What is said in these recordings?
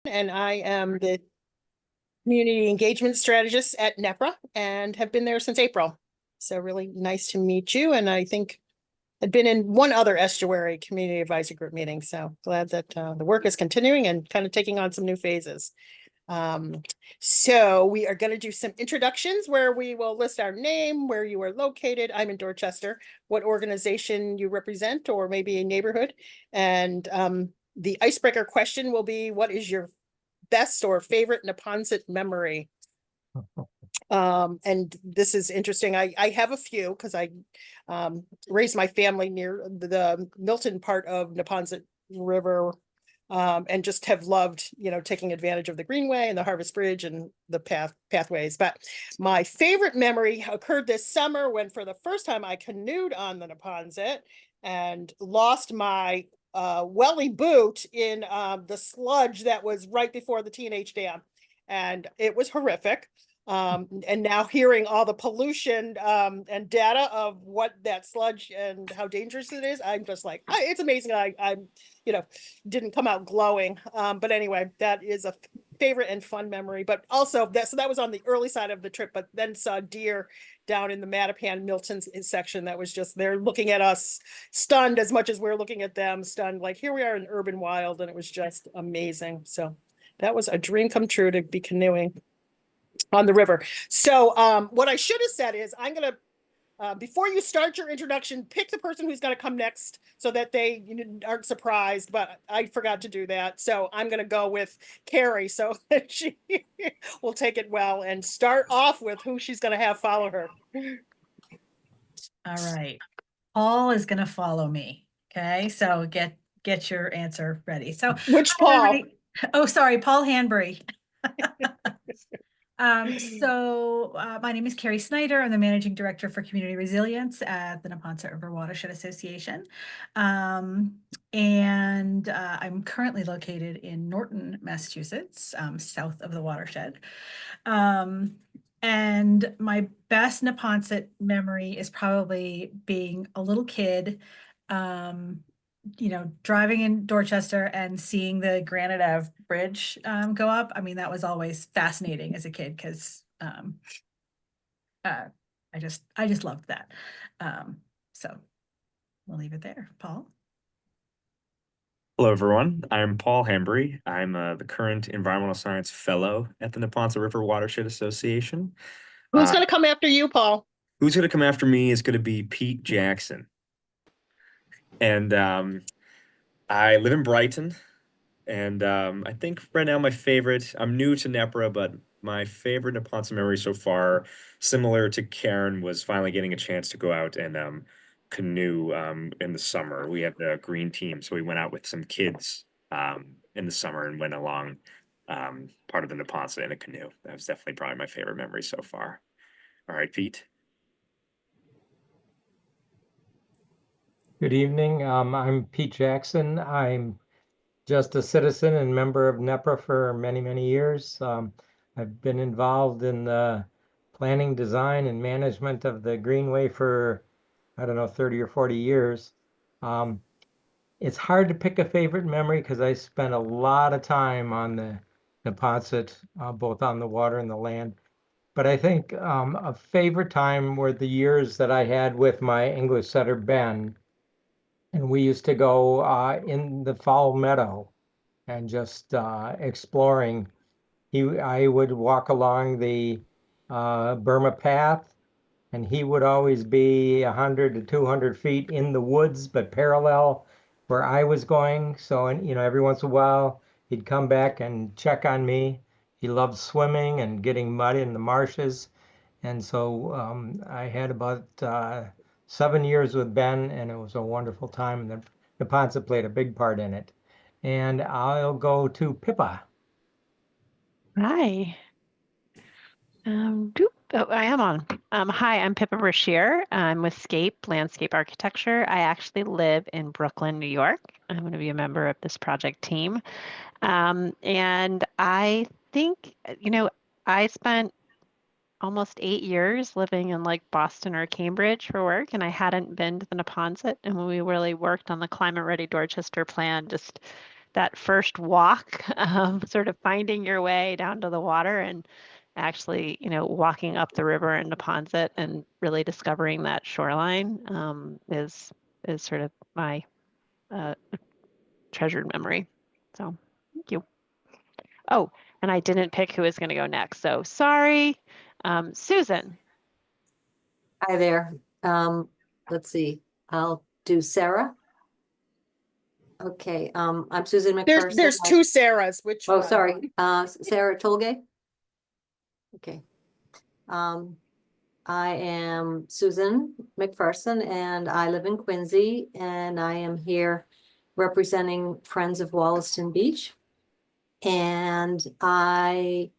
And I am the community engagement strategist at NEPRA and have been there since April. So really nice to meet you. And I think I've been in one other estuary community advisory group meeting. So glad that the work is continuing and kind of taking on some new phases. So we are going to do some introductions where we will list our name, where you are located. I'm in Dorchester, what organization you represent, or maybe a neighborhood. And the icebreaker question will be, what is your best or favorite Neponset memory? And this is interesting. I have a few because I raised my family near the Milton part of Neponset River, and just have loved, taking advantage of the Greenway and the Harvest Bridge and the pathways. But my favorite memory occurred this summer when for the first time I canoed on the Neponset and lost my welly boot in the sludge that was right before the T&H Dam. And it was horrific. And now hearing all the pollution and data of what that sludge and how dangerous it is, I'm just like, it's amazing. I'm didn't come out glowing. But anyway, that is a favorite and fun memory. But also that was on the early side of the trip, but then saw deer down in the Mattapan Milton section that was just they're looking at us stunned as much as we're looking at them stunned. Like here we are in urban wild, and it was just amazing. So that was a dream come true to be canoeing on the river. So what I should have said is I'm going to, before you start your introduction, pick the person who's going to come next so that they aren't surprised, but I forgot to do that. So I'm going to go with Carrie so that she will take it well and start off with who she's going to have follow her. All right. Paul is going to follow me. Okay. So get your answer ready. So Which Paul? everybody. Oh, sorry. Paul Hanbury. My name is Carrie Snyder. I'm the Managing Director for Community Resilience at the Neponset River Watershed Association. I'm currently located in Norton, Massachusetts, south of the watershed. And my best Neponset memory is probably being a little kid, driving in Dorchester and seeing the Granite Ave Bridge go up. I mean, that was always fascinating as a kid because I just loved that. So we'll leave it there. Paul. Hello, everyone. I'm Paul Hambry. I'm the current Environmental Science Fellow at the Neponset River Watershed Association. Who's going to come after you, Paul? Who's going to come after me is going to be Pete Jackson. And I live in Brighton. And I think right now I'm new to NEPRA, but my favorite Neponset memory so far, similar to Karen, was finally getting a chance to go out and canoe in the summer. We had the green team, so we went out with some kids in the summer and went along part of the Neponset in a canoe. That was definitely probably my favorite memory so far. All right, Pete. Good evening. I'm Pete Jackson. I'm just a citizen and member of NEPRA for many, many years. I've been involved in the planning, design, and management of the Greenway for, 30 or 40 years. It's hard to pick a favorite memory because I spent a lot of time on the Neponset, both on the water and the land. But I think a favorite time were the years that I had with my English setter, Ben. And we used to go in the Fowl Meadow and just exploring. I would walk along the Burma path, and he would always be 100 to 200 feet in the woods, but parallel where I was going. So, every once in a while, he'd come back and check on me. He loved swimming and getting mud in the marshes. And so I had about 7 years with Ben, and it was a wonderful time. And the Neponset played a big part in it. And I'll go to Pippa. Hi. I am on. Hi, I'm Pippa Brashear. I'm with Scape Landscape Architecture. I actually live in Brooklyn, New York. I'm going to be a member of this project team. And I think, I spent almost 8 years living in like Boston or Cambridge for work, and I hadn't been to the Neponset. And when we really worked on the Climate Ready Dorchester plan, just that first walk, sort of finding your way down to the water and actually, walking up the river in Neponset and really discovering that shoreline is sort of my treasured memory. So thank you. Oh, and I didn't pick who was going to go next. So sorry. Susan. Hi there. Let's see. I'll do Sarah. Okay, I'm Susan McPherson. There's two Sarahs. Which Oh, one? sorry. Sarah Tolgay. Okay. I am Susan McPherson and I live in Quincy and I am here representing Friends of Wollaston Beach. And I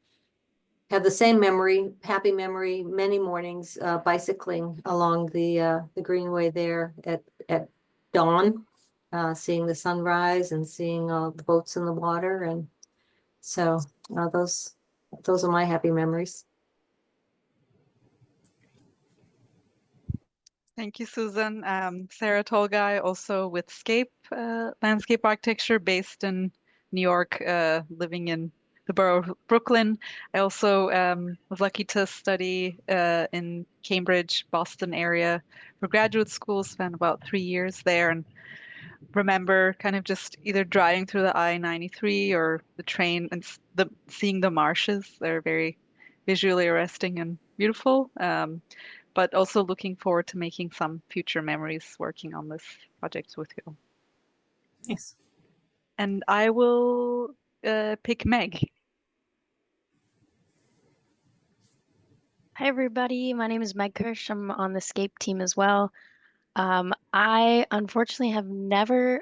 have the same memory, happy memory, many mornings bicycling along the greenway there at dawn, seeing the sunrise and seeing the boats in the water. And so those are my happy memories. Thank you, Susan. Sarah Tolgay, also with Scape Landscape Architecture, based in New York, living in the borough of Brooklyn. I also was lucky to study in Cambridge, Boston area for graduate school, spent about 3 years there, and remember kind of just either driving through the I-93 or the train and seeing the marshes. They're very visually arresting and beautiful. But also looking forward to making some future memories working on this project with you. Nice. And I will pick Meg. Hi, everybody. My name is Meg Kirsch. I'm on the Scape team as well. I unfortunately have never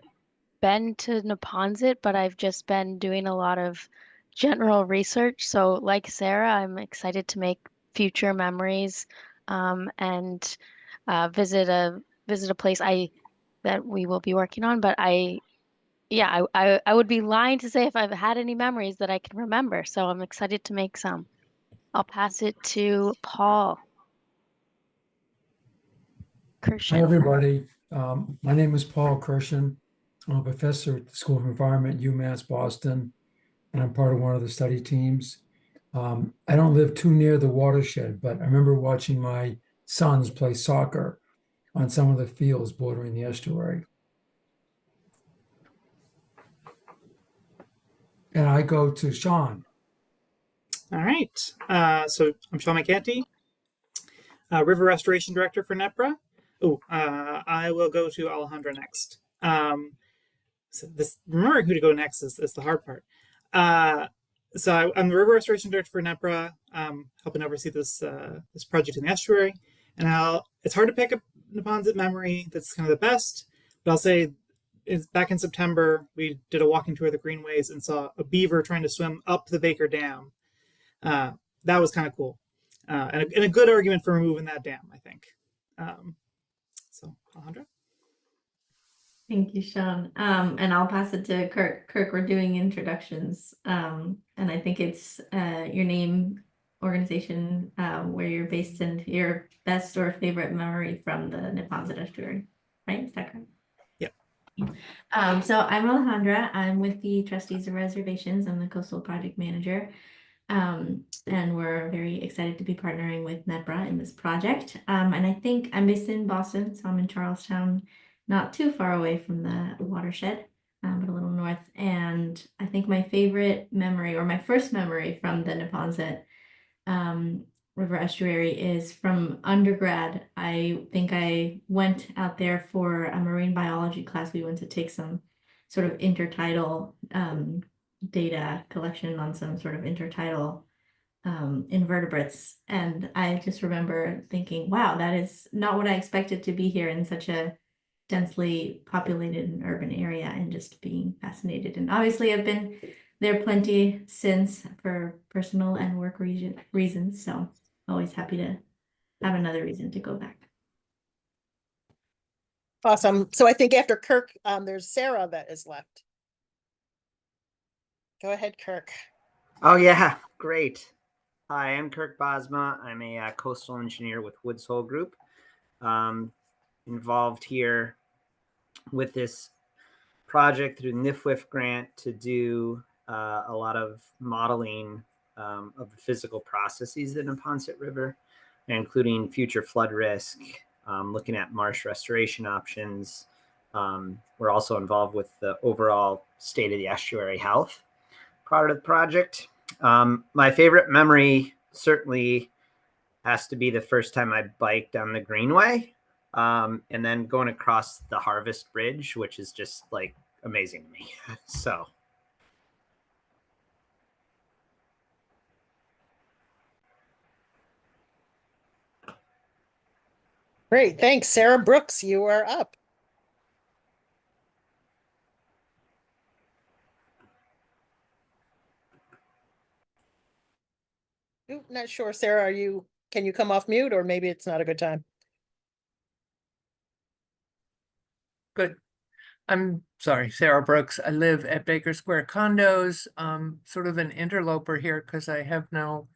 been to Neponset, but I've just been doing a lot of general research. So like Sarah, I'm excited to make future memories and visit a place that we will be working on. But I would be lying to say if I've had any memories that I can remember. So I'm excited to make some. I'll pass it to Paul Kirshen. Hi, everybody. My name is Paul Kirshen. I'm a professor at the School of Environment, UMass Boston, and I'm part of one of the study teams. I don't live too near the watershed, but I remember watching my sons play soccer on some of the fields bordering the estuary. And I go to Sean. All right. So I'm Sean McCanty, River Restoration Director for NEPRA. I will go to Alejandra next. So remembering who to go next is the hard part. So I'm the River Restoration Director for NEPRA, helping oversee this project in the estuary. And it's hard to pick a Neponset memory that's kind of the best, but I'll say back in September, we did a walking tour of the greenways and saw a beaver trying to swim up the Baker Dam. That was kind of cool. And a good argument for removing that dam, I think. So, Alejandra? Thank you, Sean. And I'll pass it to Kirk. Kirk, we're doing introductions. And I think it's your name, organization, where you're based, and your best or favorite memory from the Neponset Estuary, right? Is that correct? Yep. So I'm Alejandra. I'm with the Trustees of Reservations. I'm the Coastal Project Manager. And we're very excited to be partnering with NEPRA in this project. And I think I'm based in Boston, so I'm in Charlestown, not too far away from the watershed, but a little north. And I think my favorite memory, or my first memory from the Neponset River Estuary, is from undergrad. I think I went out there for a marine biology class. We went to take some sort of intertidal data collection on some sort of intertidal invertebrates. And I just remember thinking, wow, that is not what I expected to be here in such a densely populated and urban area, and just being fascinated. And obviously I've been there plenty since for personal and work reasons. So always happy to have another reason to go back. Awesome. So I think after Kirk, there's Sarah that is left. Go ahead, Kirk. Oh, yeah. Great. Hi, I'm Kirk Bosma. I'm a coastal engineer with Woods Hole Group. Involved here with this project through the NIFWIF grant to do a lot of modeling of the physical processes in the Neponset River, including future flood risk, looking at marsh restoration options. We're also involved with the overall state of the estuary health part of the project. My favorite memory certainly has to be the first time I biked on the Greenway, and then going across the Harvest Bridge, which is just like amazing to me. So. Great, thanks. Sarah Brooks, you are up. Ooh, not sure, Sarah, can you come off mute, or maybe it's not a good time? Good. I'm sorry, Sarah Brooks. I live at Baker Square Condos, sort of an interloper here because I have no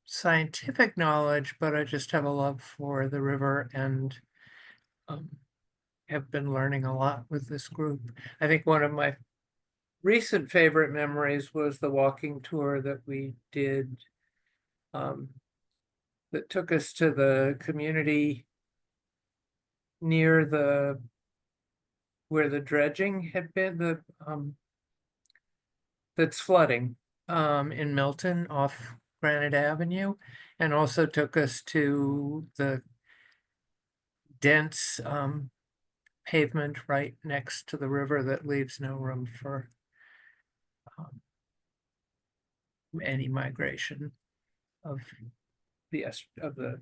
scientific knowledge, but I just have a love for the river and have been learning a lot with this group. I think one of my recent favorite memories was the walking tour that we did that took us to the community near where the dredging had been, that's flooding in Milton off Granite Avenue, and also took us to the dense pavement right next to the river that leaves no room for any migration of the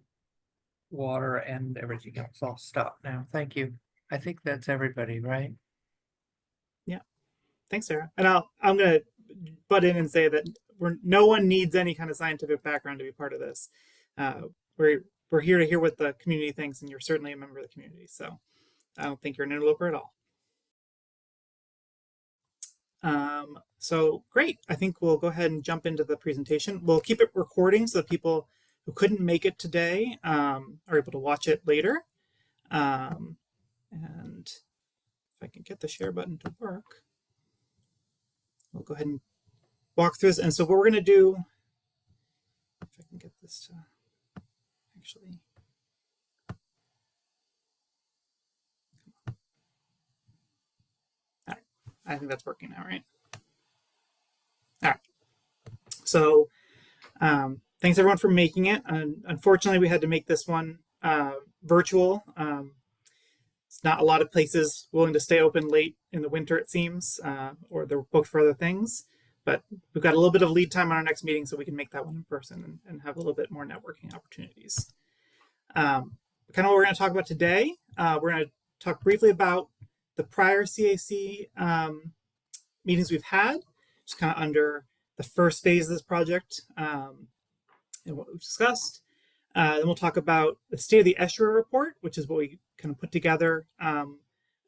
water and everything else. I'll stop now. Thank you. I think that's everybody, right? Yeah. Thanks, Sarah. And I'm going to butt in and say that no one needs any kind of scientific background to be part of this. We're here to hear what the community thinks, and you're certainly a member of the community. So I don't think you're an interloper at all. So great. I think we'll go ahead and jump into the presentation. We'll keep it recording so that people who couldn't make it today are able to watch it later. And if I can get the share button to work, we'll go ahead and walk through this. And so what we're going to do, if I can get this to actually, all right, I think that's working now, right? All right. So thanks everyone for making it. Unfortunately, we had to make this one virtual. It's not a lot of places willing to stay open late in the winter, it seems, or they're booked for other things. But we've got a little bit of lead time on our next meeting, so we can make that one in person and have a little bit more networking opportunities. Kind of what we're going to talk about today. We're going to talk briefly about the prior CAC meetings we've had, just kind of under the first phase of this project and what we've discussed. Then we'll talk about the State of the Estuary report, which is what we kind of put together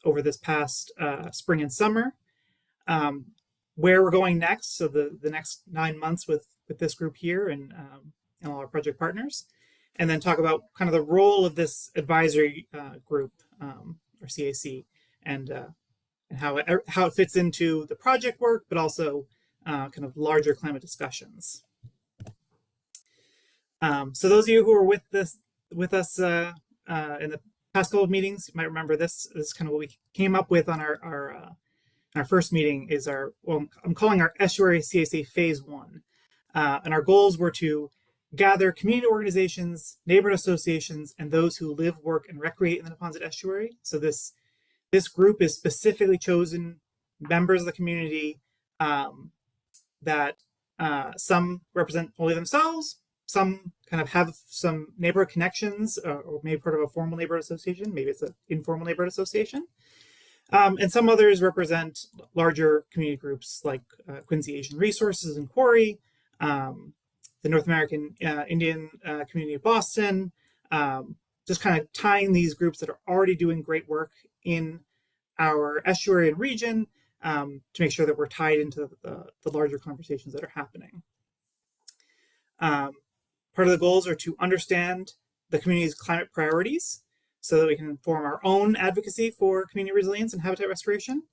over this past spring and summer. Where we're going next, so the next 9 months with this group here and all our project partners. And then talk about kind of the role of this advisory group, or CAC, and how it fits into the project work, but also kind of larger climate discussions. So those of you who are with us in the past couple of meetings, you might remember this is kind of what we came up with on our first meeting. Is I'm calling our Estuary CAC Phase 1, and our goals were to gather community organizations, neighborhood associations, and those who live, work, and recreate in the Neponset Estuary. So this group is specifically chosen members of the community that some represent only themselves, some kind of have some neighborhood connections, or maybe part of a formal neighborhood association, maybe it's an informal neighborhood association. And some others represent larger community groups like Quincy Asian Resources and Quarry, the North American Indian Community of Boston, just kind of tying these groups that are already doing great work in our estuary and region to make sure that we're tied into the larger conversations that are happening. Part of the goals are to understand the community's climate priorities so that we can inform our own advocacy for community resilience and habitat restoration,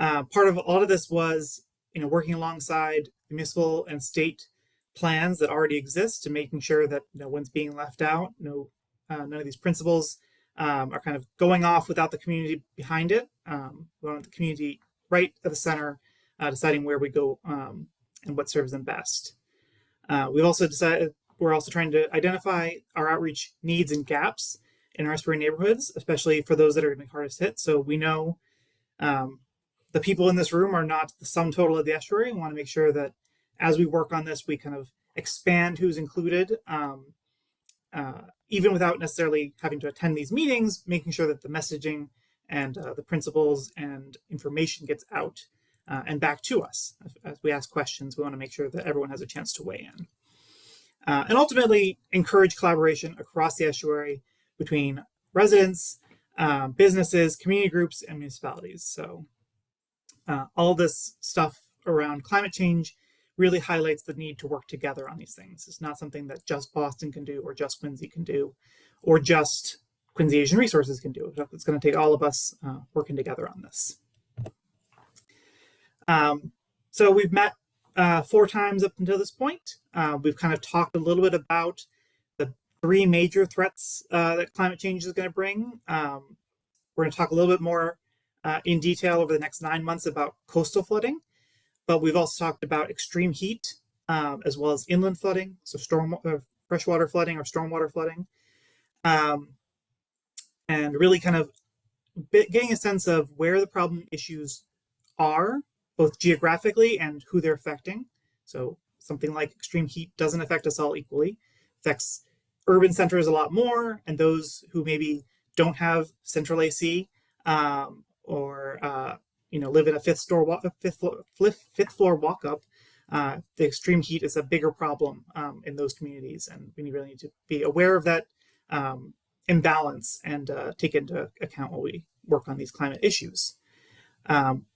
Part of a lot of this was, working alongside municipal and state plans that already exist and making sure that no one's being left out. None of these principles are kind of going off without the community behind it. We want the community right at the center, deciding where we go and what serves them best. We've also decided we're also trying to identify our outreach needs and gaps in our estuary neighborhoods, especially for those that are going to be hardest hit. So we know the people in this room are not the sum total of the estuary. We want to make sure that as we work on this, we kind of expand who's included, even without necessarily having to attend these meetings, making sure that the messaging and the principles and information gets out and back to us. As we ask questions, we want to make sure that everyone has a chance to weigh in. And ultimately, encourage collaboration across the estuary between residents, businesses, community groups, and municipalities. So all this stuff around climate change really highlights the need to work together on these things. It's not something that just Boston can do, or just Quincy can do, or just Quincy Asian Resources can do. It's going to take all of us working together on this. So we've met 4 times up until this point. We've kind of talked a little bit about the 3 major threats that climate change is going to bring. We're going to talk a little bit more in detail over the next 9 months about coastal flooding, but we've also talked about extreme heat as well as inland flooding, so freshwater flooding or stormwater flooding, and really kind of getting a sense of where the problem issues are, both geographically and who they're affecting. So something like extreme heat doesn't affect us all equally, affects urban centers a lot more, and those who maybe don't have central AC or live in a fifth floor walk up, the extreme heat is a bigger problem in those communities, and we really need to be aware of that imbalance and take into account while we work on these climate issues.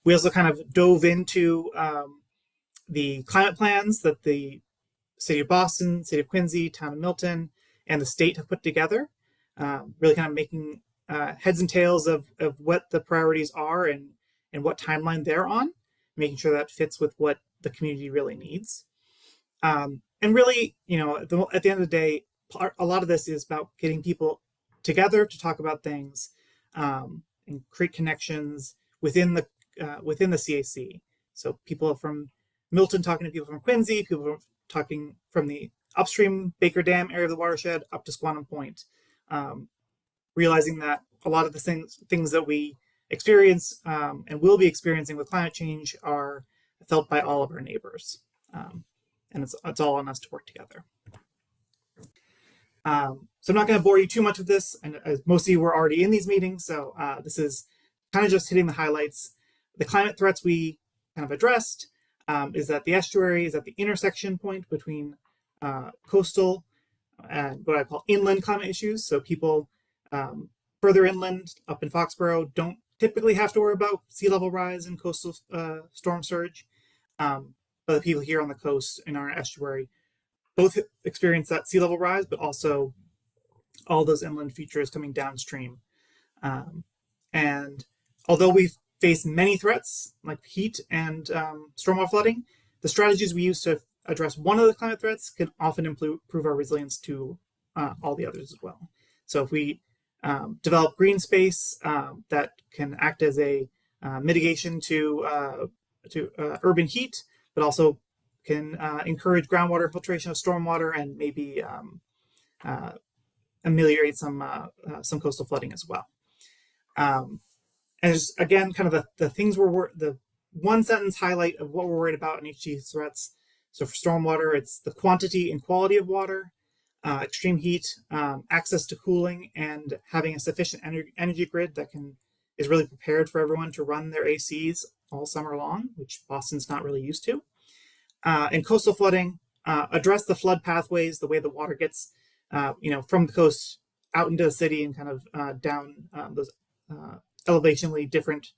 We also kind of dove into the climate plans that the City of Boston, City of Quincy, Town of Milton, and the state have put together, really kind of making heads and tails of what the priorities are and what timeline they're on, making sure that fits with what the community really needs. And really, at the end of the day, a lot of this is about getting people together to talk about things and create connections within the CAC. So people from Milton talking to people from Quincy, people talking from the upstream Baker Dam area of the watershed up to Squantum Point, realizing that a lot of the things that we experience and will be experiencing with climate change are felt by all of our neighbors. And it's all on us to work together. So I'm not going to bore you too much with this, and most of you were already in these meetings, so this is kind of just hitting the highlights. The climate threats we kind of addressed is that the estuary is at the intersection point between coastal and what I call inland climate issues. So people further inland, up in Foxborough, don't typically have to worry about sea level rise and coastal storm surge. But the people here on the coast in our estuary both experience that sea level rise, but also all those inland features coming downstream. And although we've faced many threats like heat and stormwater flooding, the strategies we use to address one of the climate threats can often improve our resilience to all the others as well. So if we develop green space that can act as a mitigation to urban heat, but also can encourage groundwater filtration of stormwater and maybe ameliorate some coastal flooding as well. And just, again, kind of the things the one sentence highlight of what we're worried about in each of these threats. So for stormwater, it's the quantity and quality of water, extreme heat, access to cooling, and having a sufficient energy grid that is really prepared for everyone to run their ACs all summer long, which Boston's not really used to. And coastal flooding, address the flood pathways, the way the water gets, from the coast out into the city and kind of down those elevationally different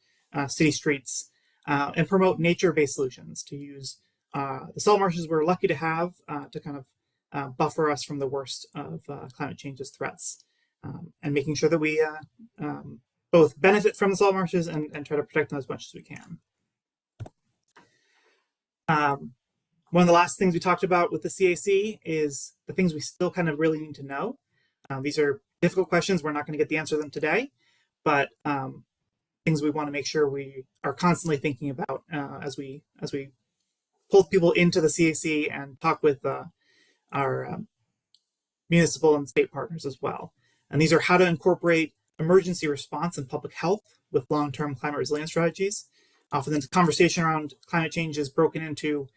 city streets, and promote nature-based solutions to use the salt marshes we're lucky to have to kind of buffer us from the worst of climate change's threats, and making sure that we both benefit from the salt marshes and try to protect them as much as we can. One of the last things we talked about with the CAC is the things we still kind of really need to know. These are difficult questions. We're not going to get the answer to them today, but things we want to make sure we are constantly thinking about as we pull people into the CAC and talk with our municipal and state partners as well. And these are how to incorporate emergency response and public health with long-term climate resilience strategies. Often the conversation around climate change is broken into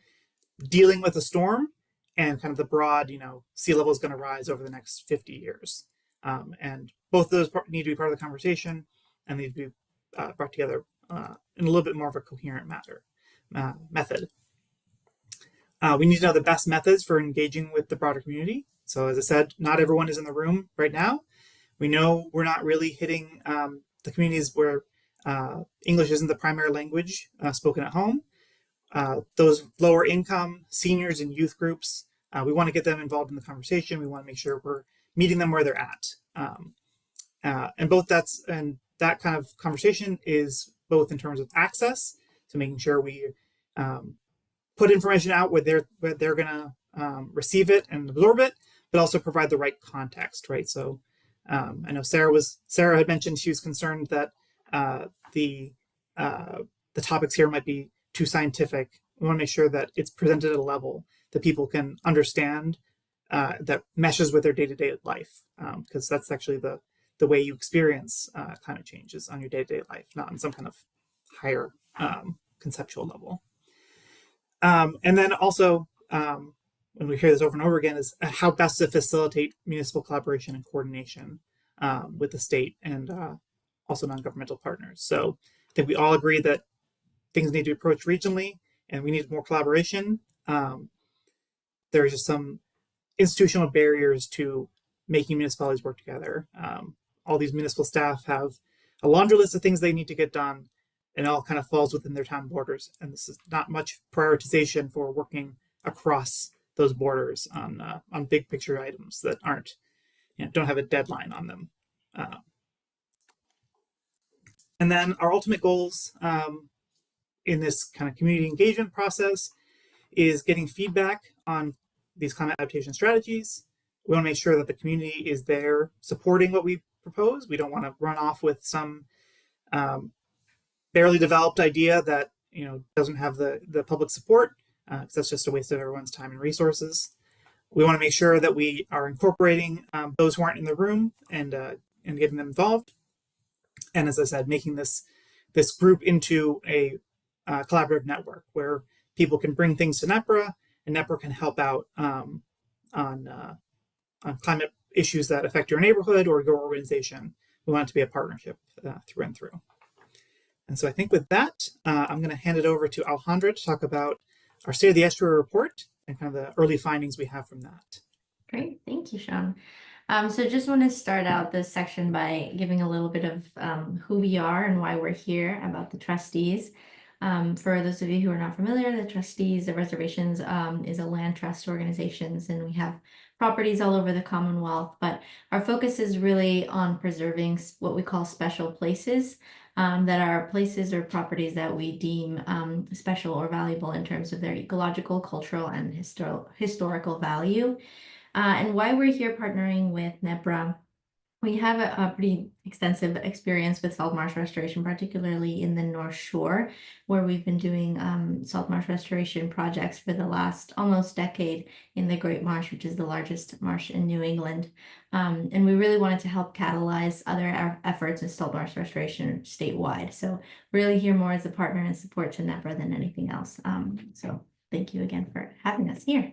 dealing with a storm and kind of the broad, sea level is going to rise over the next 50 years. And both of those need to be part of the conversation and need to be brought together in a little bit more of a coherent method. We need to know the best methods for engaging with the broader community. So as I said, not everyone is in the room right now. We know we're not really hitting the communities where English isn't the primary language spoken at home. Those lower income seniors and youth groups, we want to get them involved in the conversation. We want to make sure we're meeting them where they're at. And that kind of conversation is both in terms of access, so making sure we put information out where they're going to receive it and absorb it, but also provide the right context, right? So I know Sarah had mentioned she was concerned that the topics here might be too scientific. We want to make sure that it's presented at a level that people can understand that meshes with their day-to-day life, because that's actually the way you experience climate change is on your day-to-day life, not on some kind of higher conceptual level. And then also, when we hear this over and over again, is how best to facilitate municipal collaboration and coordination with the state and also non-governmental partners. So I think we all agree that things need to be approached regionally and we need more collaboration. There's just some institutional barriers to making municipalities work together. All these municipal staff have a laundry list of things they need to get done, and it all kind of falls within their town borders. And this is not much prioritization for working across those borders on big picture items that aren't, don't have a deadline on them. And then our ultimate goals in this kind of community engagement process is getting feedback on these climate adaptation strategies. We want to make sure that the community is there supporting what we propose. We don't want to run off with some barely developed idea that doesn't have the public support, because that's just a waste of everyone's time and resources. We want to make sure that we are incorporating those who aren't in the room and getting them involved. And as I said, making this group into a collaborative network where people can bring things to NEPRA and NEPRA can help out on climate issues that affect your neighborhood or your organization. We want it to be a partnership through and through. And so I think with that, I'm going to hand it over to Alejandra to talk about our State of the Estuary report and kind of the early findings we have from that. Great, thank you, Sean. So just want to start out this section by giving a little bit of who we are and why we're here, about the trustees. For those of you who are not familiar, the trustees of reservations is a land trust organization, and we have properties all over the Commonwealth, but our focus is really on preserving what we call special places, that are places or properties that we deem special or valuable in terms of their ecological, cultural, and historical value. And why we're here partnering with NEPRA, we have a pretty extensive experience with salt marsh restoration, particularly in the North Shore, where we've been doing salt marsh restoration projects for the last almost decade in the Great Marsh, which is the largest marsh in New England. And we really wanted to help catalyze other efforts in salt marsh restoration statewide. So really here more as a partner and support to NEPRA than anything else. So thank you again for having us here.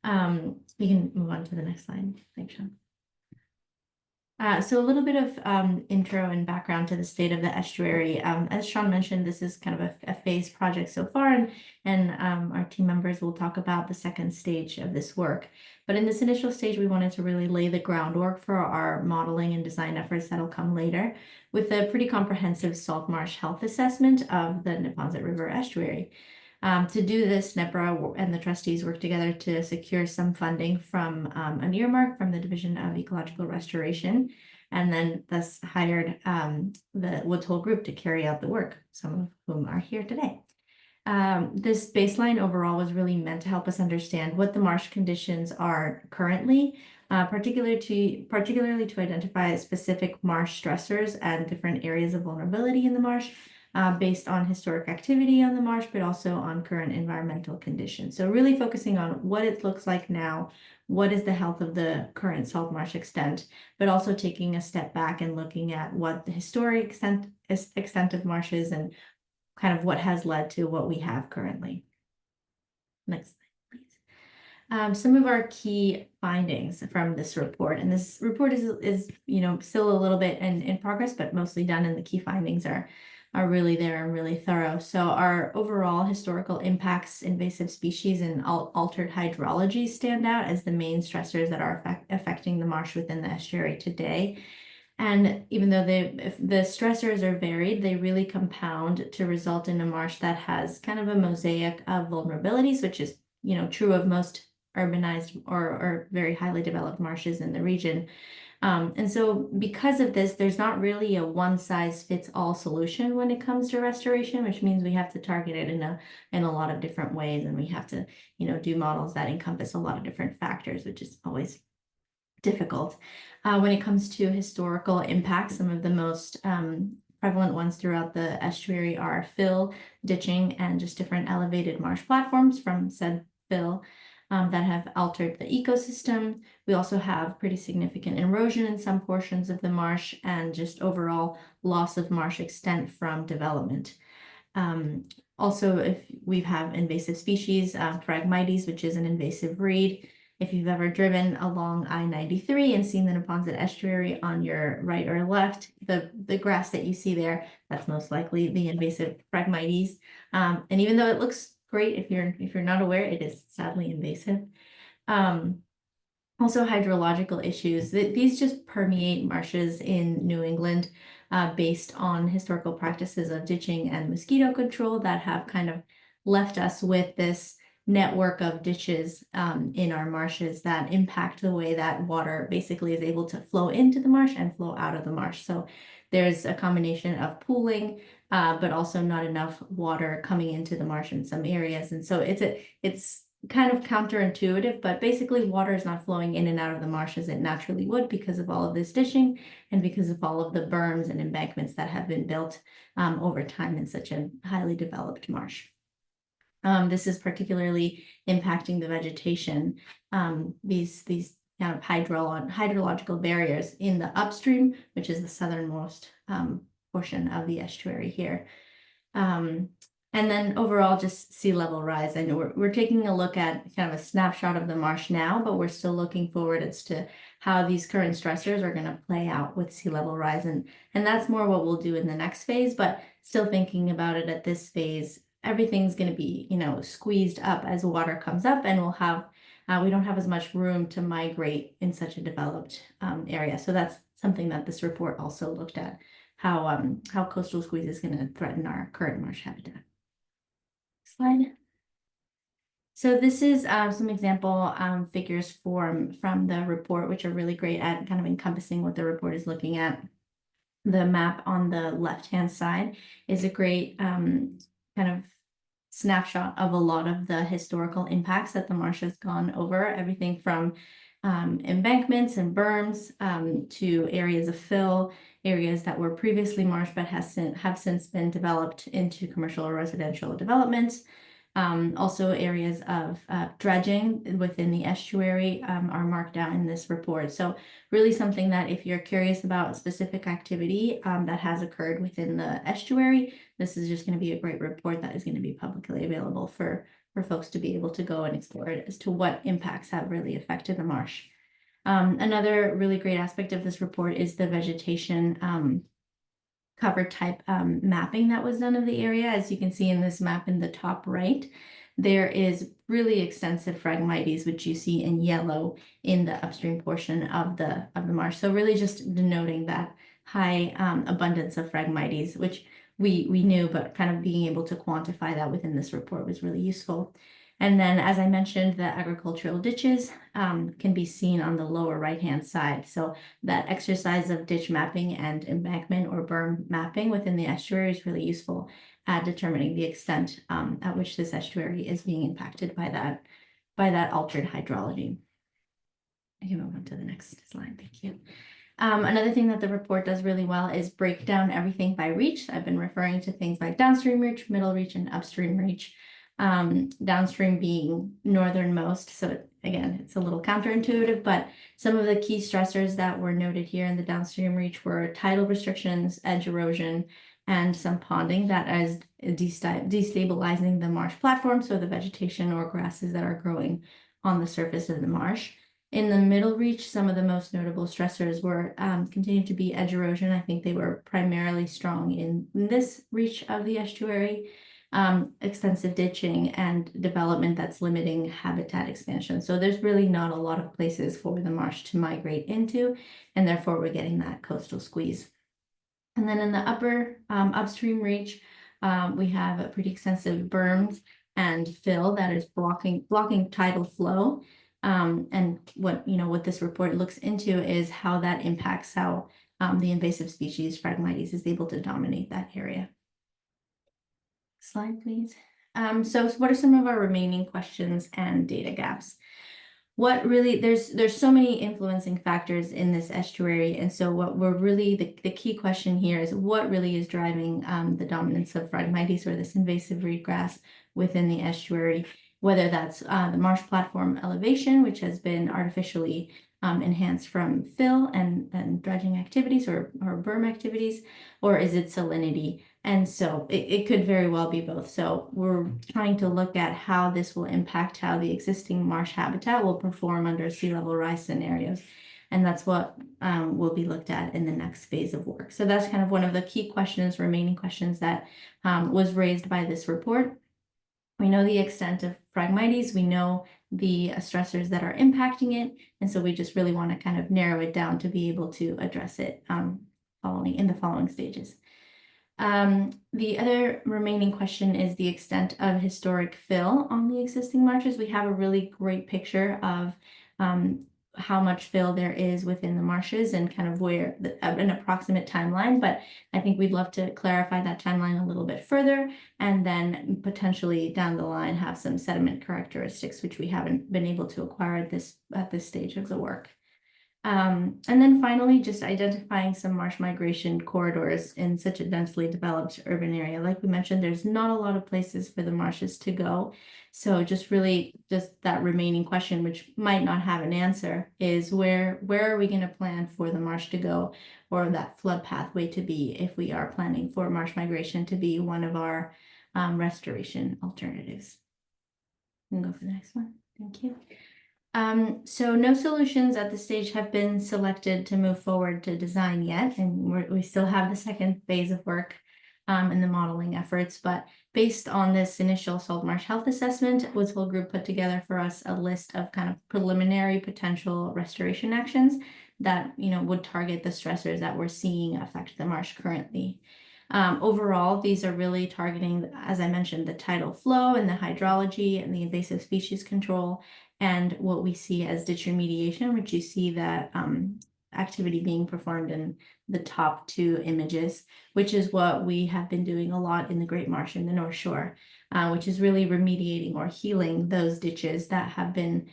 We can move on to the next slide. Thanks, Sean. So a little bit of intro and background to the state of the estuary. As Sean mentioned, this is kind of a phased project so far, and our team members will talk about the second stage of this work. But in this initial stage, we wanted to really lay the groundwork for our modeling and design efforts that'll come later with a pretty comprehensive salt marsh health assessment of the Neponset River estuary. To do this, NEPRA and the trustees worked together to secure some funding from an earmark from the Division of Ecological Restoration, and then thus hired the Woods Hole Group to carry out the work, some of whom are here today. This baseline overall was really meant to help us understand what the marsh conditions are currently, particularly to identify specific marsh stressors and different areas of vulnerability in the marsh, based on historic activity on the marsh, but also on current environmental conditions. So really focusing on what it looks like now, what is the health of the current salt marsh extent, but also taking a step back and looking at what the historic extent of marshes and kind of what has led to what we have currently. Next slide, please. Some of our key findings from this report, and this report is still a little bit in progress, but mostly done, and the key findings are really there and really thorough. So our overall historical impacts, invasive species, and altered hydrology stand out as the main stressors that are affecting the marsh within the estuary today. And even though if the stressors are varied, they really compound to result in a marsh that has kind of a mosaic of vulnerabilities, which is true of most urbanized or very highly developed marshes in the region. And so because of this, there's not really a one-size-fits-all solution when it comes to restoration, which means we have to target it in a lot of different ways, and we have to do models that encompass a lot of different factors, which is always difficult. When it comes to historical impacts, some of the most prevalent ones throughout the estuary are fill, ditching, and just different elevated marsh platforms from said fill that have altered the ecosystem. We also have pretty significant erosion in some portions of the marsh and just overall loss of marsh extent from development. Also, if we have invasive species, Phragmites, which is an invasive reed. If you've ever driven along I-93 and seen the Neponset Estuary on your right or left, the grass that you see there, that's most likely the invasive Phragmites. And even though it looks great, if you're not aware, it is sadly invasive. Also hydrological issues. These just permeate marshes in New England based on historical practices of ditching and mosquito control that have kind of left us with this network of ditches in our marshes that impact the way that water basically is able to flow into the marsh and flow out of the marsh. So there's a combination of pooling, but also not enough water coming into the marsh in some areas. And so it's kind of counterintuitive, but basically water is not flowing in and out of the marsh as it naturally would because of all of this ditching and because of all of the berms and embankments that have been built over time in such a highly developed marsh. This is particularly impacting the vegetation. These kind of hydrological barriers in the upstream, which is the southernmost portion of the estuary here. And then overall just sea level rise. I know we're taking a look at kind of a snapshot of the marsh now, but we're still looking forward as to how these current stressors are going to play out with sea level rise. And that's more what we'll do in the next phase, but still thinking about it at this phase, everything's going to be, squeezed up as water comes up, and we don't have as much room to migrate in such a developed area. So that's something that this report also looked at, how coastal squeeze is going to threaten our current marsh habitat. Slide. So this is some example figures from the report, which are really great at kind of encompassing what the report is looking at. The map on the left-hand side is a great kind of snapshot of a lot of the historical impacts that the marsh has gone over, everything from embankments and berms to areas of fill, areas that were previously marsh but have since been developed into commercial or residential developments. Also areas of dredging within the estuary are marked out in this report. So really something that if you're curious about specific activity that has occurred within the estuary, this is just going to be a great report that is going to be publicly available for folks to be able to go and explore it as to what impacts have really affected the marsh. Another really great aspect of this report is the vegetation cover type mapping that was done of the area. As you can see in this map in the top right, there is really extensive Phragmites, which you see in yellow in the upstream portion of the marsh. So really just denoting that high abundance of Phragmites, which we knew, but kind of being able to quantify that within this report was really useful. And then, as I mentioned, the agricultural ditches can be seen on the lower right-hand side. So that exercise of ditch mapping and embankment or berm mapping within the estuary is really useful at determining the extent at which this estuary is being impacted by that altered hydrology. I can move on to the next slide. Thank you. Another thing that the report does really well is break down everything by reach. I've been referring to things like downstream reach, middle reach, and upstream reach. Downstream being northernmost. So again, it's a little counterintuitive, but some of the key stressors that were noted here in the downstream reach were tidal restrictions, edge erosion, and some ponding that is destabilizing the marsh platform. So the vegetation or grasses that are growing on the surface of the marsh. In the middle reach, some of the most notable stressors were continued to be edge erosion. I think they were primarily strong in this reach of the estuary, extensive ditching and development that's limiting habitat expansion. So there's really not a lot of places for the marsh to migrate into, and therefore we're getting that coastal squeeze. And then in the upper upstream reach, we have a pretty extensive berms and fill that is blocking tidal flow. And what this report looks into is how that impacts how the invasive species Phragmites is able to dominate that area. Slide, please. So what are some of our remaining questions and data gaps? What really, there's so many influencing factors in this estuary. And so what we're really, the key question here is what really is driving the dominance of Phragmites or this invasive reed grass within the estuary, whether that's the marsh platform elevation, which has been artificially enhanced from fill and dredging activities or berm activities, or is it salinity? And so it could very well be both. So we're trying to look at how this will impact how the existing marsh habitat will perform under sea level rise scenarios. And that's what will be looked at in the next phase of work. So that's kind of one of the key questions, remaining questions that was raised by this report. We know the extent of Phragmites, we know the stressors that are impacting it. And so we just really want to kind of narrow it down to be able to address it in the following stages. The other remaining question is the extent of historic fill on the existing marshes. We have a really great picture of how much fill there is within the marshes and kind of where an approximate timeline, but I think we'd love to clarify that timeline a little bit further and then potentially down the line have some sediment characteristics, which we haven't been able to acquire at this stage of the work. And then finally, just identifying some marsh migration corridors in such a densely developed urban area. Like we mentioned, there's not a lot of places for the marshes to go. So just that remaining question, which might not have an answer, is where are we going to plan for the marsh to go or that flood pathway to be if we are planning for marsh migration to be one of our restoration alternatives. We can go for the next one. Thank you. So no solutions at this stage have been selected to move forward to design yet, and we still have the second phase of work in the modeling efforts. But based on this initial salt marsh health assessment, Woods Hole Group put together for us a list of kind of preliminary potential restoration actions that would target the stressors that we're seeing affect the marsh currently. Overall, these are really targeting, as I mentioned, the tidal flow and the hydrology and the invasive species control and what we see as ditch remediation, which you see that activity being performed in the top two images, which is what we have been doing a lot in the Great Marsh in the North Shore, which is really remediating or healing those ditches that have been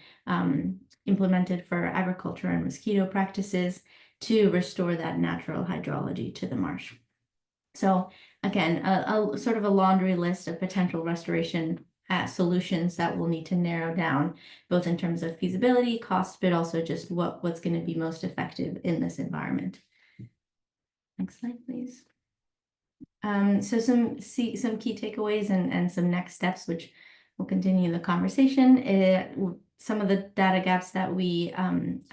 implemented for agriculture and mosquito practices to restore that natural hydrology to the marsh. So again, a sort of a laundry list of potential restoration solutions that we'll need to narrow down, both in terms of feasibility, cost, but also just what's going to be most effective in this environment. Next slide, please. So some key takeaways and some next steps, which will continue the conversation. Some of the data gaps that we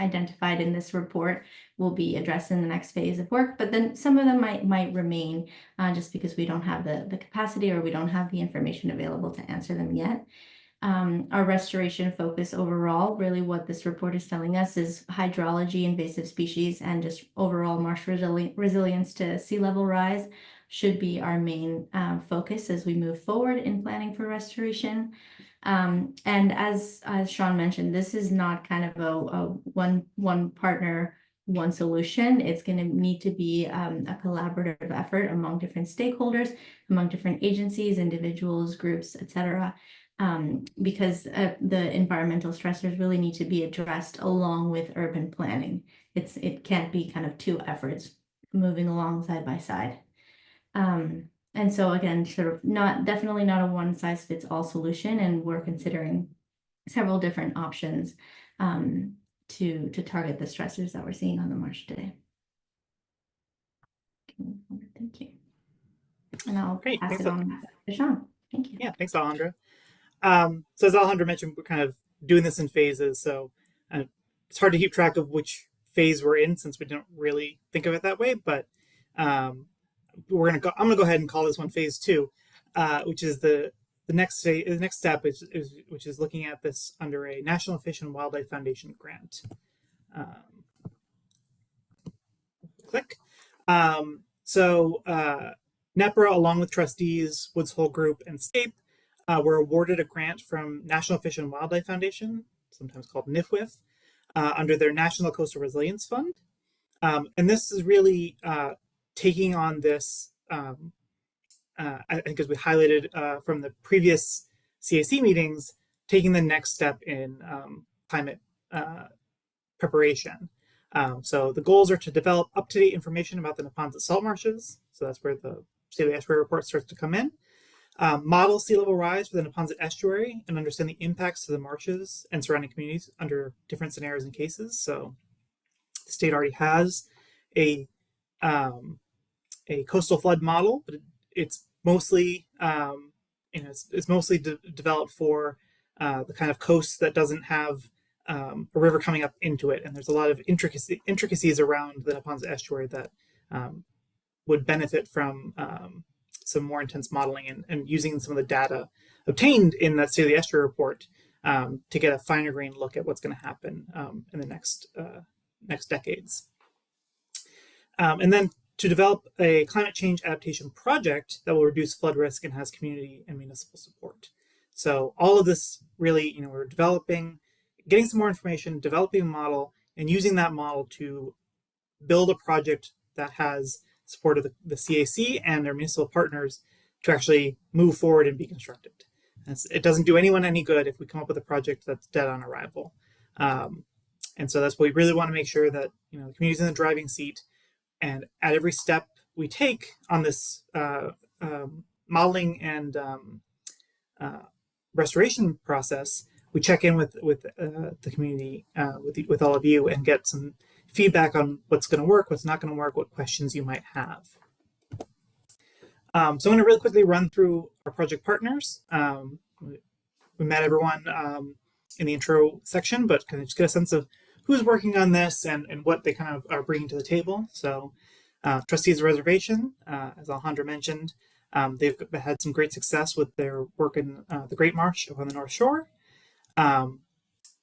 identified in this report will be addressed in the next phase of work, but then some of them might remain just because we don't have the capacity or we don't have the information available to answer them yet. Our restoration focus overall, really what this report is telling us is hydrology, invasive species, and just overall marsh resilience to sea level rise should be our main focus as we move forward in planning for restoration. And as Sean mentioned, this is not kind of a one partner, one solution. It's going to need to be a collaborative effort among different stakeholders, among different agencies, individuals, groups, etc. Because the environmental stressors really need to be addressed along with urban planning. It can't be kind of two efforts moving along side by side. And so again, sort of definitely not a one size fits all solution, and we're considering several different options to target the stressors that we're seeing on the marsh today. Thank you. And I'll Great, pass thanks it on to Sean. Thank you. Yeah, thanks, Alejandra. So as Alejandra mentioned, we're kind of doing this in phases. So it's hard to keep track of which phase we're in since we don't really think of it that way. But I'm gonna go ahead and call this one phase 2, which is the next step, which is looking at this under a National Fish and Wildlife Foundation grant. Click. So NEPRA, along with trustees, Woods Hole Group, and SCAPE, were awarded a grant from National Fish and Wildlife Foundation, sometimes called NIFWF, under their National Coastal Resilience Fund. And this is really taking on this, I think as we highlighted from the previous CAC meetings, taking the next step in climate preparation. So the goals are to develop up-to-date information about the Neponset salt marshes. So that's where the State of the Estuary report starts to come in. Model sea level rise for the Neponset Estuary and understand the impacts to the marshes and surrounding communities under different scenarios and cases. So the state already has a coastal flood model, but it's mostly it's mostly developed for the kind of coast that doesn't have a river coming up into it, and there's a lot of intricacies around the Neponset Estuary that would benefit from some more intense modeling and using some of the data obtained in that State of the Estuary report to get a finer grained look at what's going to happen in the next decades. And then to develop a climate change adaptation project that will reduce flood risk and has community and municipal support. So all of this really, we're getting some more information, developing a model, and using that model to build a project that has support of the CAC and their municipal partners to actually move forward and be constructed. It doesn't do anyone any good if we come up with a project that's dead on arrival. And so that's what we really want to make sure that the community's in the driving seat, and at every step we take on this modeling and restoration process, we check in with the community, with all of you, and get some feedback on what's going to work, what's not going to work, what questions you might have. So I'm going to really quickly run through our project partners. We met everyone in the intro section, but kind of just get a sense of who's working on this and what they kind of are bringing to the table. So Trustees of Reservation, as Alejandra mentioned, they've had some great success with their work in the Great Marsh up on the North Shore.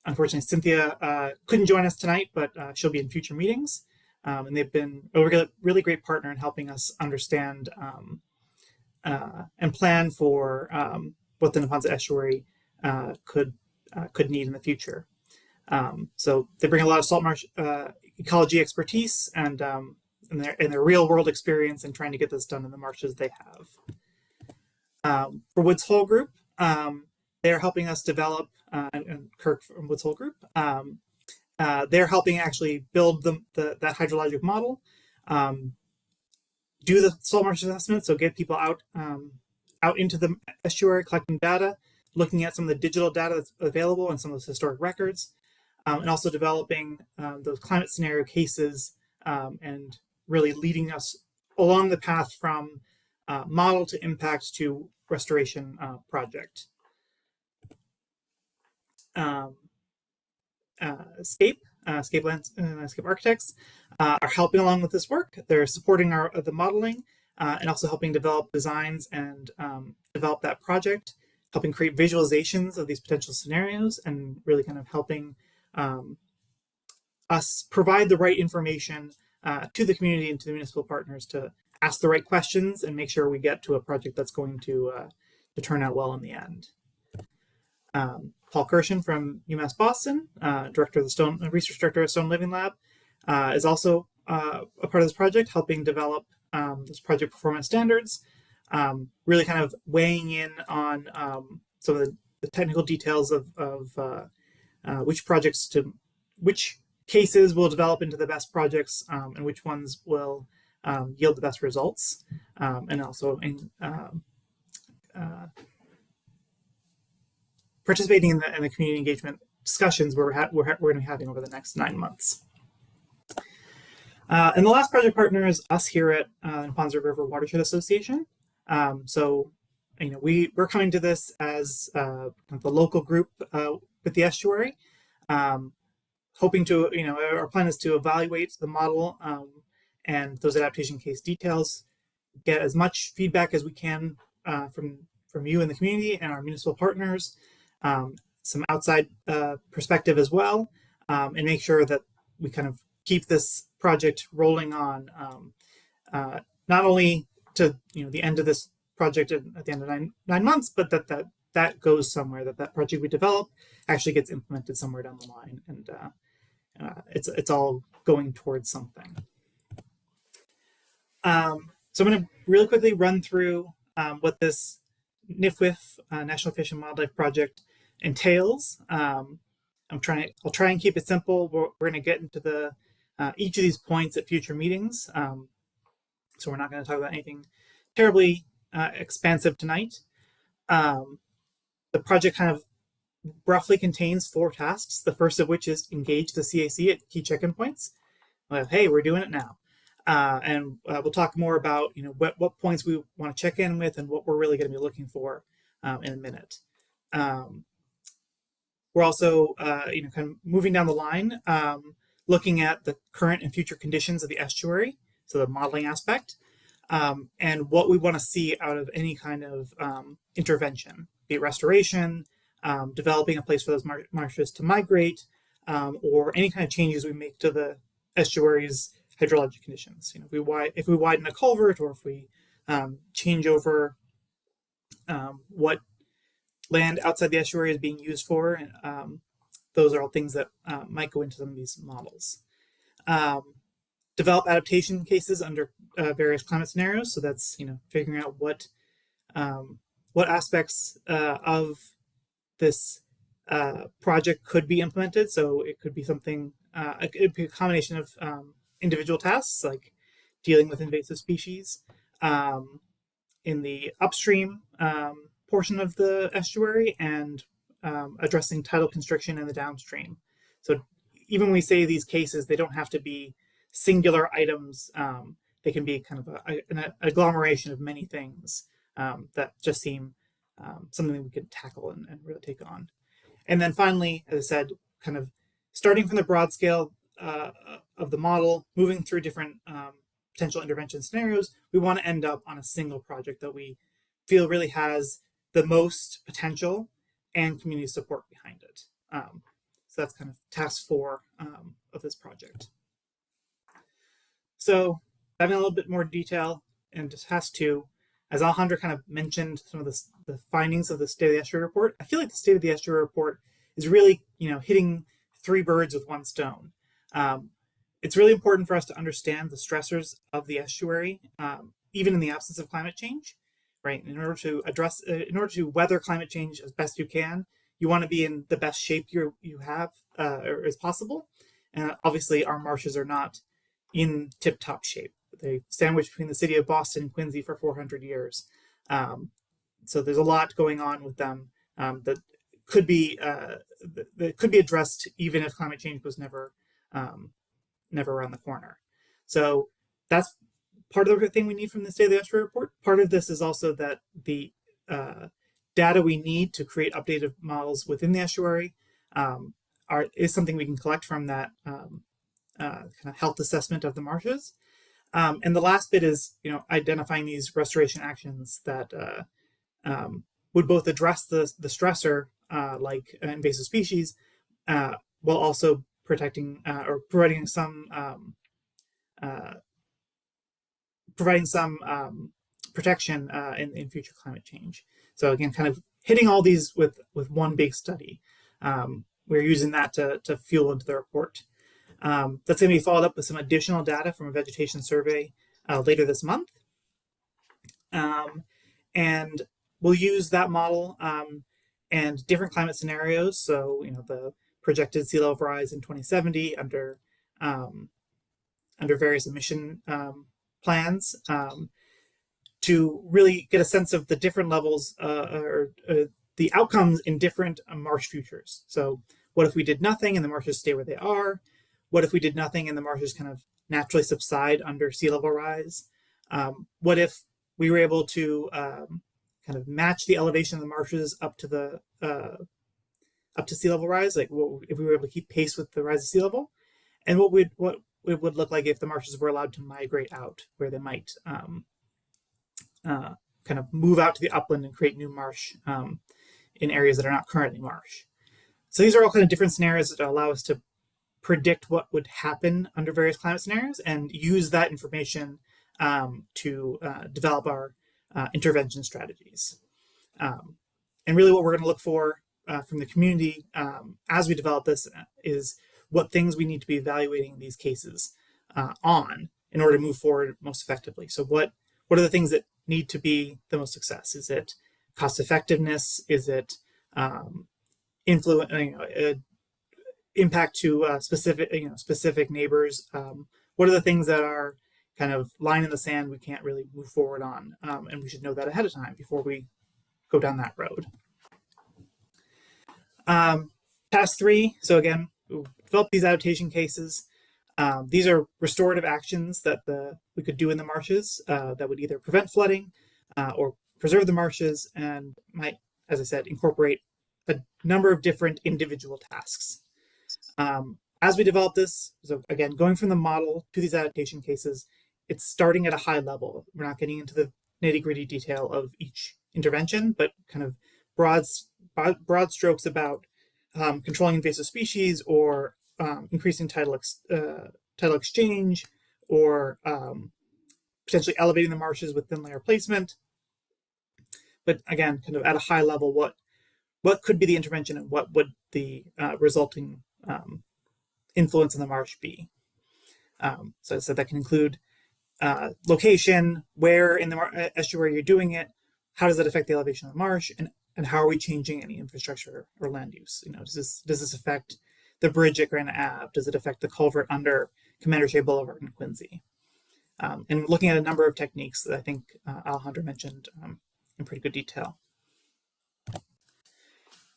Unfortunately, Cynthia couldn't join us tonight, but she'll be in future meetings. And they've been a really great partner in helping us understand and plan for what the Neponset Estuary could need in the future. So they bring a lot of salt marsh ecology expertise and their real world experience in trying to get this done in the marshes they have. For Woods Hole Group, they're helping us develop, and Kirk from Woods Hole Group, they're helping actually build that hydrologic model, do the salt marsh assessment, so get people out into the estuary, collecting data, looking at some of the digital data that's available and some of those historic records, and also developing those climate scenario cases and really leading us along the path from model to impact to restoration project. SCAPE Landscape Architects are helping along with this work. They're supporting the modeling and also helping develop designs and develop that project, helping create visualizations of these potential scenarios, and really kind of helping us provide the right information to the community and to the municipal partners to ask the right questions and make sure we get to a project that's going to turn out well in the end. Paul Kirshen from UMass Boston, director of the research director of Stone Living Lab, is also a part of this project, helping develop this project performance standards, really kind of weighing in on some of the technical details of which cases will develop into the best projects, and which ones will yield the best results, and also in participating in the community engagement discussions we're going to be having over the next 9 months. And the last project partner is us here at Neponset River Watershed Association. So, we're coming to this as the local group with the estuary, hoping to, our plan is to evaluate the model and those adaptation case details, get as much feedback as we can from you in the community and our municipal partners, some outside perspective as well, and make sure that we kind of keep this project rolling on, not only to the end of this project at the end of nine months, but that goes somewhere, that project we develop actually gets implemented somewhere down the line, and it's all going towards something. So I'm going to really quickly run through what this NIFWIF National Fish and Wildlife Project entails. I'll try and keep it simple. We're going to get into each of these points at future meetings, so we're not going to talk about anything terribly expansive tonight. The project kind of roughly contains 4 tasks, the first of which is engage the CAC at key check-in points. Well, hey, we're doing it now. And we'll talk more about what points we want to check in with and what we're really going to be looking for in a minute. We're also kind of moving down the line, looking at the current and future conditions of the estuary, so the modeling aspect, and what we want to see out of any kind of intervention, be it restoration, developing a place for those marshes to migrate, or any kind of changes we make to the estuary's hydrologic conditions. If we widen a culvert, or if we change over what land outside the estuary is being used for, those are all things that might go into some of these models. Develop adaptation cases under various climate scenarios. So that's figuring out what aspects of this project could be implemented. So it could be something. It could be a combination of individual tasks, like dealing with invasive species in the upstream portion of the estuary, and addressing tidal constriction in the downstream. So even when we say these cases, they don't have to be singular items. They can be kind of an agglomeration of many things that just seem something that we could tackle and really take on. And then finally, as I said, kind of starting from the broad scale of the model, moving through different potential intervention scenarios, we want to end up on a single project that we feel really has the most potential and community support behind it. So that's kind of task 4 of this project. So diving a little bit more detail into task 2, as Alejandra kind of mentioned some of the findings of the State of the Estuary report, I feel like the State of the Estuary report is really hitting 3 birds with 1 stone. It's really important for us to understand the stressors of the estuary, even in the absence of climate change, right? In order to weather climate change as best you can, you want to be in the best shape you have or is possible. And obviously, our marshes are not in tip-top shape. They sandwich between the city of Boston and Quincy for 400 years. So there's a lot going on with them that could be addressed even if climate change was never around the corner. So that's part of the thing we need from the State of the Estuary report. Part of this is also that the data we need to create updated models within the estuary is something we can collect from that kind of health assessment of the marshes. And the last bit is identifying these restoration actions that would both address the stressor like invasive species, while also protecting or providing some protection in future climate change. So again, kind of hitting all these with one big study. We're using that to fuel into the report. That's going to be followed up with some additional data from a vegetation survey later this month. And we'll use that model and different climate scenarios. So, the projected sea level rise in 2070 under various emission plans to really get a sense of the different levels or the outcomes in different marsh futures. So what if we did nothing and the marshes stay where they are? What if we did nothing and the marshes kind of naturally subside under sea level rise? What if we were able to kind of match the elevation of the marshes up to sea level rise? Like, if we were able to keep pace with the rise of sea level? And what it would look like if the marshes were allowed to migrate out, where they might kind of move out to the upland and create new marsh in areas that are not currently marsh. So these are all kind of different scenarios that allow us to predict what would happen under various climate scenarios and use that information to develop our intervention strategies. And really what we're going to look for from the community as we develop this is what things we need to be evaluating these cases on in order to move forward most effectively. So what are the things that need to be the most success? Is it cost effectiveness? Is it impact to specific neighbors? What are the things that are kind of line in the sand we can't really move forward on, and we should know that ahead of time before we go down that road. Task 3. So again, we'll develop these adaptation cases. These are restorative actions that we could do in the marshes that would either prevent flooding or preserve the marshes and might, as I said, incorporate a number of different individual tasks. As we develop this, so again, going from the model to these adaptation cases, it's starting at a high level. We're not getting into the nitty-gritty detail of each intervention, but kind of broad strokes about controlling invasive species or increasing tidal exchange or potentially elevating the marshes with thin layer placement. But again, kind of at a high level, what could be the intervention and what would the resulting influence on the marsh be? So I said that can include location, where in the estuary you're doing it, how does that affect the elevation of the marsh, and how are we changing any infrastructure or land use? Does this affect the bridge at Granite Ave? Does it affect the culvert under Commander Shea Boulevard in Quincy? And looking at a number of techniques that I think Alejandra mentioned in pretty good detail.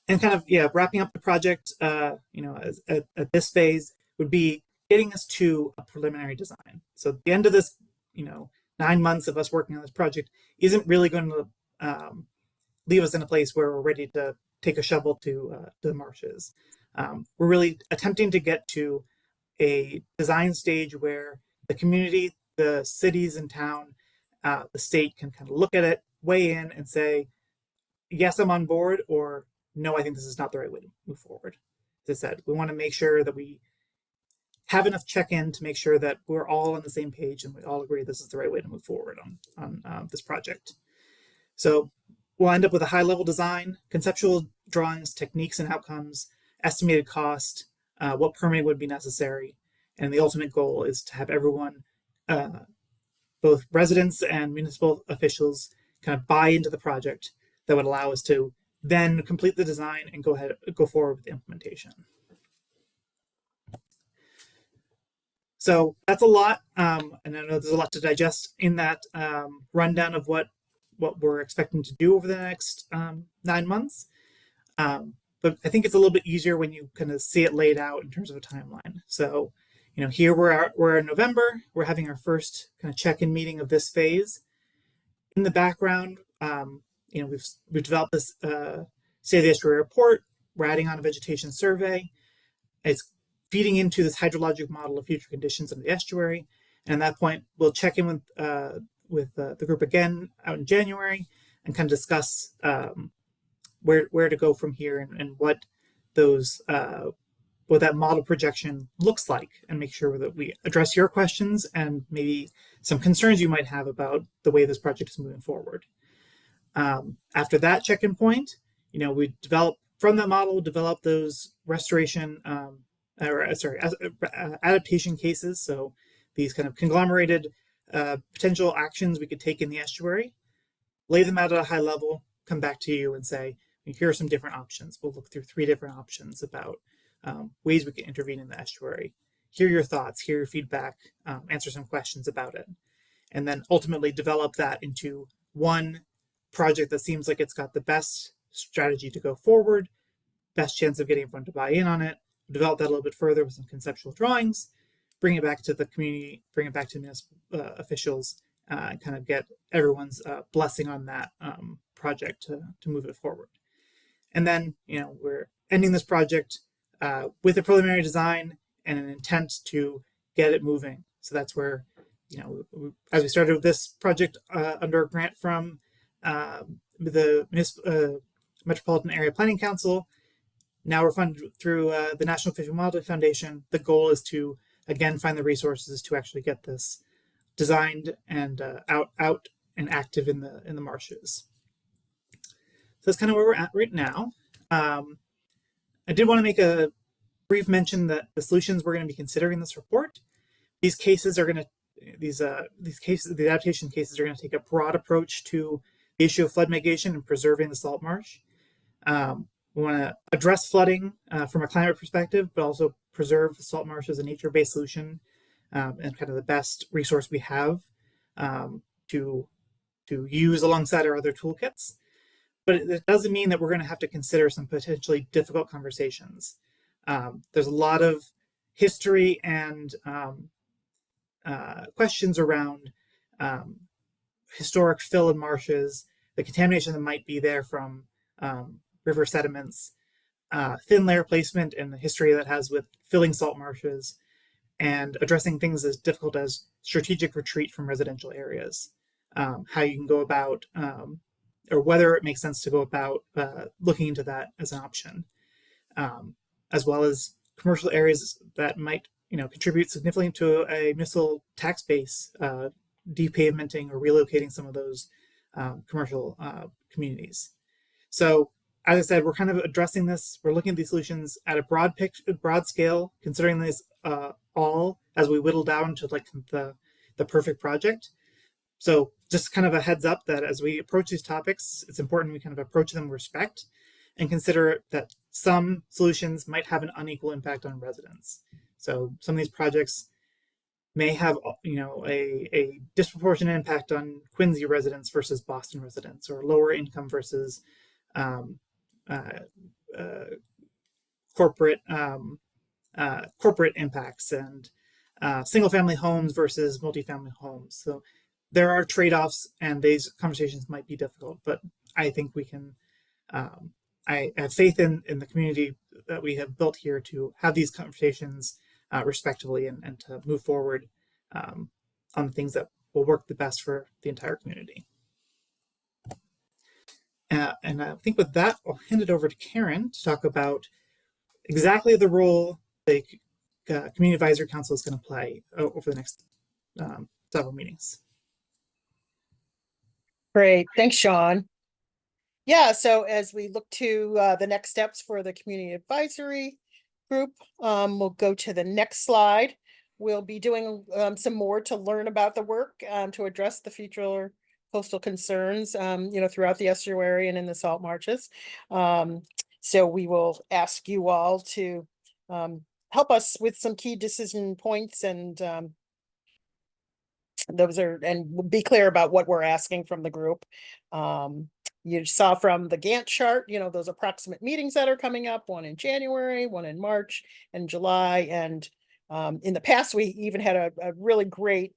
And kind of, wrapping up the project, at this phase would be getting us to a preliminary design. So at the end of this, 9 months of us working on this project isn't really going to leave us in a place where we're ready to take a shovel to the marshes. We're really attempting to get to a design stage where the community, the cities and town, the state can kind of look at it, weigh in and say, yes, I'm on board, or no, I think this is not the right way to move forward. As I said, we want to make sure that we have enough check-in to make sure that we're all on the same page and we all agree this is the right way to move forward on this project. So we'll end up with a high-level design, conceptual drawings, techniques and outcomes, estimated cost, what permitting would be necessary, and the ultimate goal is to have everyone, both residents and municipal officials, kind of buy into the project that would allow us to then complete the design and go forward with the implementation. So that's a lot, and I know there's a lot to digest in that rundown of what we're expecting to do over the next 9 months. But I think it's a little bit easier when you kind of see it laid out in terms of a timeline. So, here we're in November. We're having our first kind of check-in meeting of this phase. In the background, we've developed this State of the Estuary report. We're adding on a vegetation survey. It's feeding into this hydrologic model of future conditions in the estuary. And at that point, we'll check in with the group again out in January and kind of discuss where to go from here and what that model projection looks like, and make sure that we address your questions and maybe some concerns you might have about the way this project is moving forward. After that check-in point, we from that model, develop those restoration, adaptation cases. So these kind of conglomerated potential actions we could take in the estuary, lay them out at a high level, come back to you and say, here are some different options. We'll look through 3 different options about ways we can intervene in the estuary. Hear your thoughts, hear your feedback, answer some questions about it, and then ultimately develop that into one project that seems like it's got the best strategy to go forward, best chance of getting everyone to buy in on it, develop that a little bit further with some conceptual drawings, bring it back to the community, bring it back to municipal officials, and kind of get everyone's blessing on that project to move it forward. And then, we're ending this project with a preliminary design and an intent to get it moving. So that's where, as we started with this project under a grant from the Metropolitan Area Planning Council, now we're funded through the National Fish and Wildlife Foundation. The goal is to, again, find the resources to actually get this designed and out and active in the marshes. So that's kind of where we're at right now. I did want to make a brief mention that the solutions we're going to be considering in this report, these cases are going to, the adaptation cases are going to take a broad approach to the issue of flood mitigation and preserving the salt marsh. We want to address flooding from a climate perspective, but also preserve the salt marsh as a nature-based solution and kind of the best resource we have to use alongside our other toolkits. But it doesn't mean that we're going to have to consider some potentially difficult conversations. There's a lot of history and questions around historic fill in marshes, the contamination that might be there from river sediments, thin layer placement, and the history that has with filling salt marshes, and addressing things as difficult as strategic retreat from residential areas. How you can go about, or whether it makes sense to go about looking into that as an option, as well as commercial areas that might, contribute significantly to a municipal tax base, depavementing or relocating some of those commercial communities. So, as I said, we're kind of addressing this. We're looking at these solutions at a broad scale, considering this all as we whittle down to like the perfect project. So just kind of a heads up that as we approach these topics, it's important we kind of approach them with respect and consider that some solutions might have an unequal impact on residents. So some of these projects may have, a disproportionate impact on Quincy residents versus Boston residents, or lower income versus corporate impacts, and single family homes versus multifamily homes. So there are trade-offs, and these conversations might be difficult, but I think we can, I have faith in the community that we have built here to have these conversations respectively and to move forward on the things that will work the best for the entire community. And I think with that, I'll hand it over to Karen to talk about exactly the role the Community Advisory Council is going to play over the next several meetings. Great. Thanks, Sean. Yeah, so as we look to the next steps for the community advisory group, we'll go to the next slide. We'll be doing some more to learn about the work to address the future coastal concerns, throughout the estuary and in the salt marshes. So we will ask you all to help us with some key decision points, and we'll be clear about what we're asking from the group. You saw from the Gantt chart, those approximate meetings that are coming up, one in January, one in March and July. And in the past, we even had a really great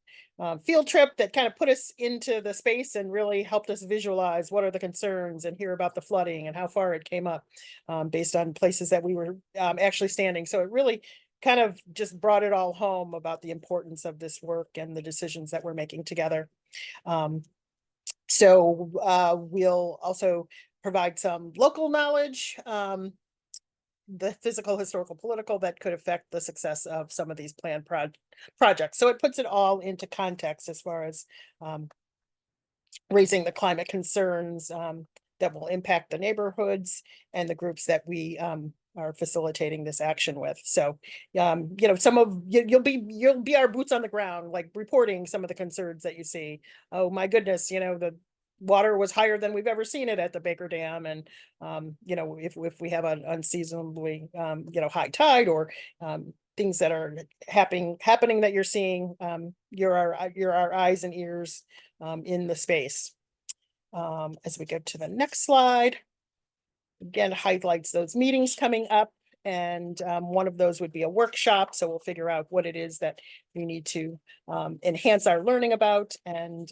field trip that kind of put us into the space and really helped us visualize what are the concerns and hear about the flooding and how far it came up based on places that we were actually standing. So it really kind of just brought it all home about the importance of this work and the decisions that we're making together. So we'll also provide some local knowledge, the physical, historical, political, that could affect the success of some of these planned projects. So it puts it all into context as far as raising the climate concerns that will impact the neighborhoods and the groups that we are facilitating this action with. So, you know, you'll be our boots on the ground, like reporting some of the concerns that you see. Oh my goodness, you know, the water was higher than we've ever seen it at the Baker Dam, and you know, if we have an unseasonably you know, high tide, or things that are happening that you're seeing, you're our eyes and ears in the space. As we go to the next slide, again, highlights those meetings coming up. And one of those would be a workshop. So we'll figure out what it is that we need to enhance our learning about, and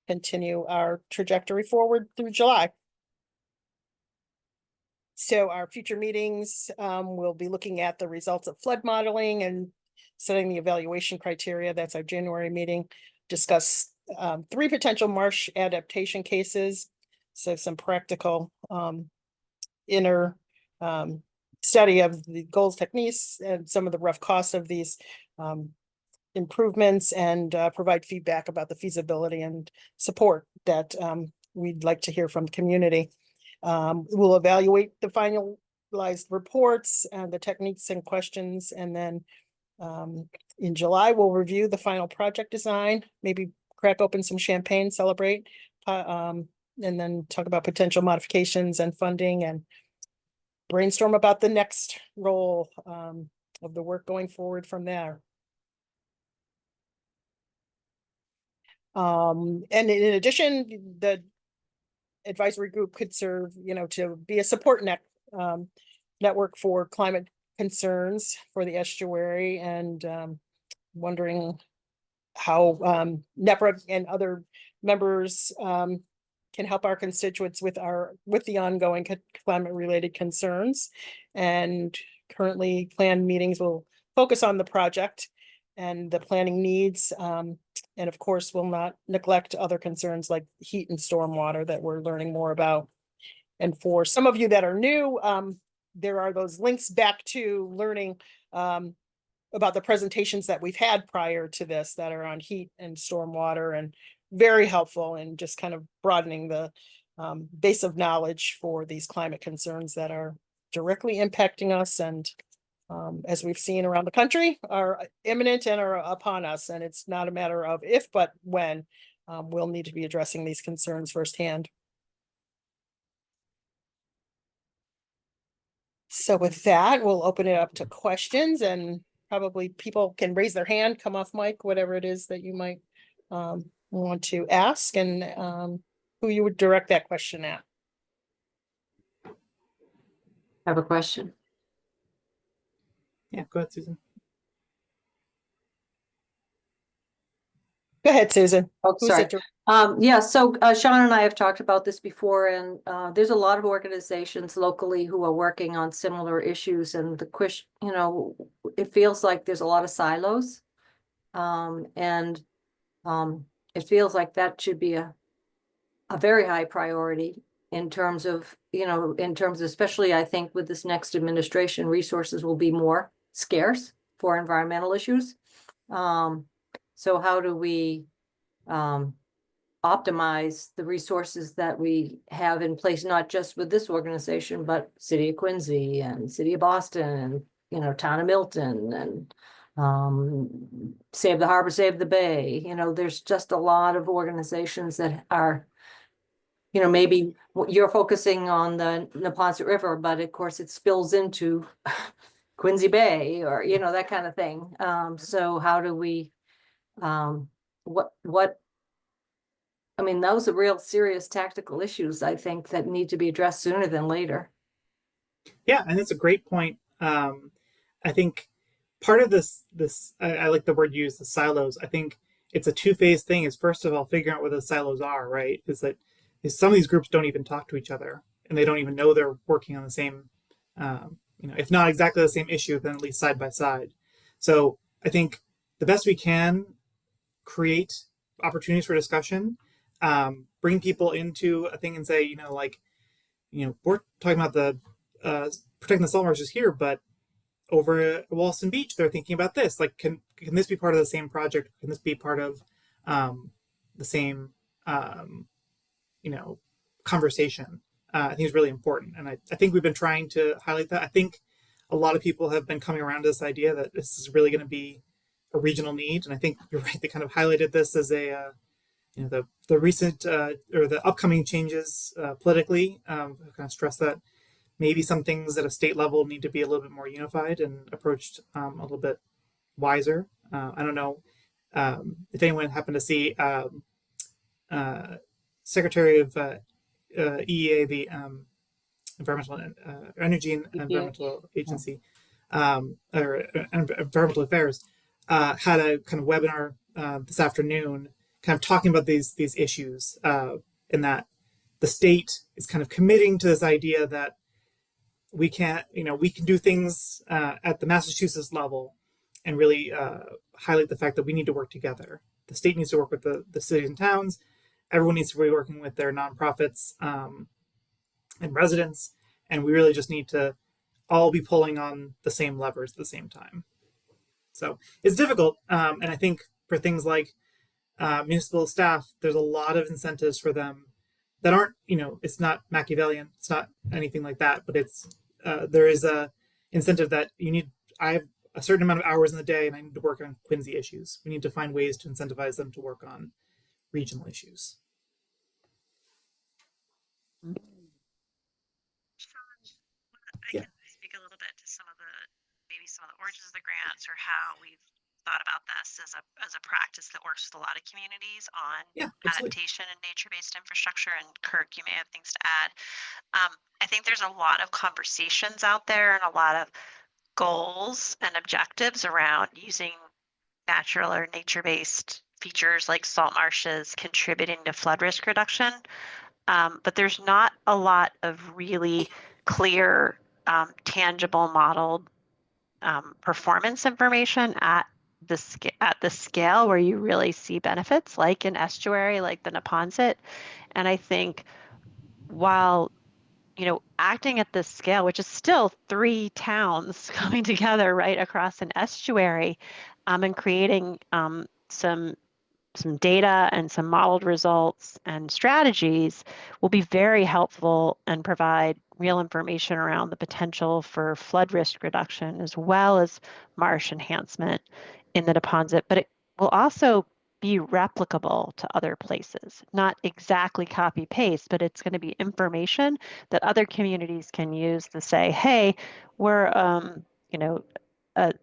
continue our trajectory forward through July. So our future meetings, we'll be looking at the results of flood modeling and setting the evaluation criteria. That's our January meeting. Discuss 3 potential marsh adaptation cases. So some practical inner study of the goals, techniques, and some of the rough costs of these improvements, and provide feedback about the feasibility and support that we'd like to hear from the community. We'll evaluate the finalized reports and the techniques and questions, and then in July, we'll review the final project design, maybe crack open some champagne, celebrate, and then talk about potential modifications and funding, and brainstorm about the next role of the work going forward from there. And in addition, the advisory group could serve, you know, to be a support network for climate concerns for the estuary, and wondering how NEPRA and other members can help our constituents with the ongoing climate related concerns. And currently planned meetings will focus on the project and the planning needs. And of course, we'll not neglect other concerns like heat and stormwater that we're learning more about. And for some of you that are new, there are those links back to learning about the presentations that we've had prior to this that are on heat and stormwater, and very helpful in just kind of broadening the base of knowledge for these climate concerns that are directly impacting us, and as we've seen around the country, are imminent and are upon us. And it's not a matter of if, but when we'll need to be addressing these concerns firsthand. So with that, we'll open it up to questions, and probably people can raise their hand, come off mic, whatever it is that you might want to ask, and who you would direct that question at. I have a question. Yeah, go ahead, Susan. Go ahead, Susan. Oh, Who's sorry. it to- Yeah, so Sean and I have talked about this before, and there's a lot of organizations locally who are working on similar issues, and the question, you know, it feels like there's a lot of silos. And it feels like that should be a very high priority in terms of, you know, especially I think with this next administration, resources will be more scarce for environmental issues. So how do we optimize the resources that we have in place, not just with this organization, but City of Quincy and City of Boston, and, you know, Town of Milton, and Save the Harbor, Save the Bay. You know, there's just a lot of organizations that are, you know, maybe you're focusing on the Neponset River, but of course it spills into Quincy Bay, or, you know, that kind of thing. So how do we, I mean, those are real serious tactical issues, I think, that need to be addressed sooner than later. Yeah, and that's a great point. I think part of this, I like the word used, the silos. I think it's a two-phase thing. Is first of all, figuring out what those silos are, right? Is that some of these groups don't even talk to each other, and they don't even know they're working on the same, you know, if not exactly the same issue, then at least side by side. So I think the best we can create opportunities for discussion, bring people into a thing and say, you know, like, you know, we're talking about the protecting the salt marshes here, but over at Wollaston Beach, they're thinking about this. Like, can this be part of the same project? Can this be part of the same, you know, conversation. I think is really important. And I think we've been trying to highlight that. I think a lot of people have been coming around to this idea that this is really going to be a regional need. And I think you're right. They kind of highlighted this as a, the recent or the upcoming changes politically kind of stress that maybe some things at a state level need to be a little bit more unified and approached a little bit wiser. I don't know if anyone happened to see Secretary of EEA, the Environmental Energy and Environmental Agency, or Environmental Affairs, had a kind of webinar this afternoon, kind of talking about these issues, in that the state is kind of committing to this idea that we can do things at the Massachusetts level and really highlight the fact that we need to work together. The state needs to work with the cities and towns. Everyone needs to be working with their nonprofits and residents, and we really just need to all be pulling on the same levers at the same time. So it's difficult, and I think for things like municipal staff, there's a lot of incentives for them that aren't, it's not Machiavellian, it's not anything like that, but it's there is a incentive that I have a certain amount of hours in the day and I need to work on Quincy issues. We need to find ways to incentivize them to work on regional issues. I can speak a little bit to some of the origins of the grants or how we've thought about this as a practice that works with a lot of communities on adaptation and nature-based infrastructure. And Kirk, you may have things to add. I think there's a lot of conversations out there and a lot of goals and objectives around using natural or nature-based features like salt marshes contributing to flood risk reduction. But there's not a lot of really clear, tangible modeled performance information at the scale where you really see benefits, like an estuary, like the Neponset. And I think while acting at this scale, which is still 3 towns coming together right across an estuary, and creating some data and some modeled results and strategies will be very helpful and provide real information around the potential for flood risk reduction as well as marsh enhancement in the Neponset. But it will also be replicable to other places, not exactly copy paste, but it's going to be information that other communities can use to say, hey, we're a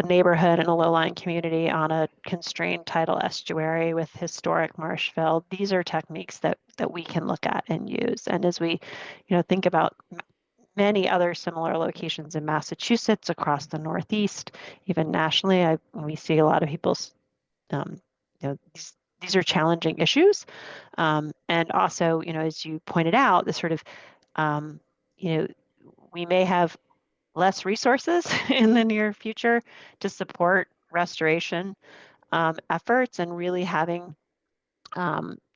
neighborhood in a low-lying community on a constrained tidal estuary with historic marsh fill. These are techniques that we can look at and use. And as we, think about many other similar locations in Massachusetts, across the Northeast, even nationally, we see a lot of people's, these are challenging issues. And also, as you pointed out, the sort of, we may have less resources in the near future to support restoration efforts, and really having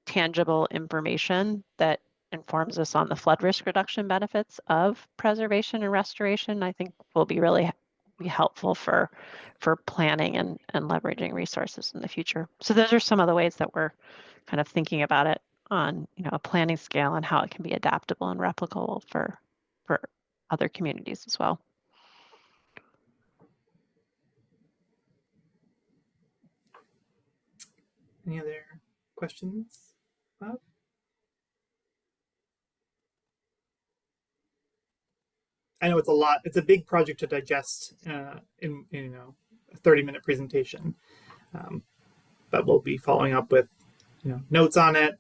tangible information that informs us on the flood risk reduction benefits of preservation and restoration, I think will be really be helpful for planning and leveraging resources in the future. So those are some of the ways that we're kind of thinking about it on a planning scale and how it can be adaptable and replicable for other communities as well. Any other questions, Bob? I know it's a lot. It's a big project to digest in a 30-minute presentation, but we'll be following up with notes on it,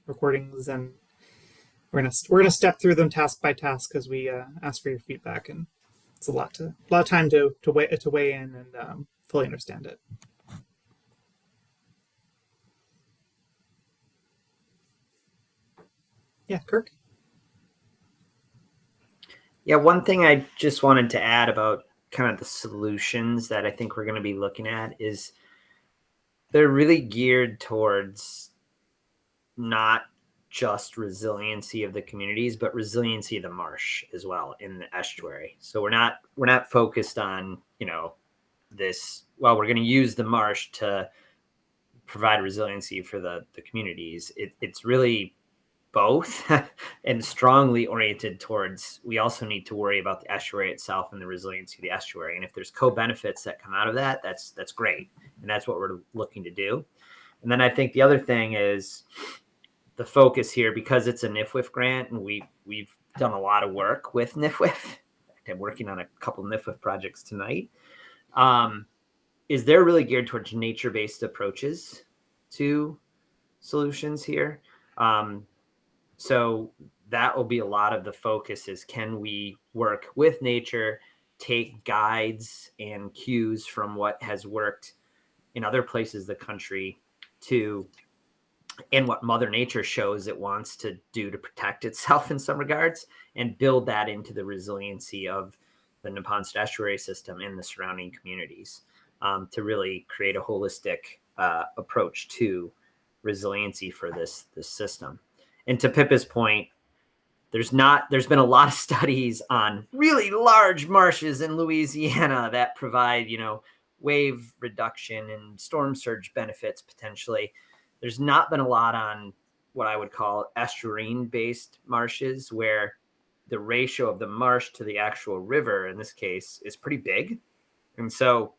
recordings, and we're gonna step through them task by task as we ask for your feedback, and it's a lot of time to weigh in and fully understand it. Yeah, Kirk? Yeah, one thing I just wanted to add about kind of the solutions that I think we're going to be looking at is they're really geared towards not just resiliency of the communities, but resiliency of the marsh as well in the estuary. So we're not focused on, this, well, we're going to use the marsh to provide resiliency for the communities. It's really both and strongly oriented towards, we also need to worry about the estuary itself and the resiliency of the estuary. And if there's co-benefits that come out of that, that's great. And that's what we're looking to do. And then I think the other thing is the focus here, because it's a NIFWF grant and we've done a lot of work with NIFWF. I'm working on a couple of NIFWF projects tonight. Is they're really geared towards nature-based approaches to solutions here. So that will be a lot of the focus is, can we work with nature, take guides and cues from what has worked in other places of the country to, and what Mother Nature shows it wants to do to protect itself in some regards, and build that into the resiliency of the Neponset Estuary system and the surrounding communities, to really create a holistic approach to resiliency for this system. And to Pippa's point, there's been a lot of studies on really large marshes in Louisiana that provide, wave reduction and storm surge benefits potentially. There's not been a lot on what I would call estuarine based marshes, where the ratio of the marsh to the actual river in this case is pretty big. And so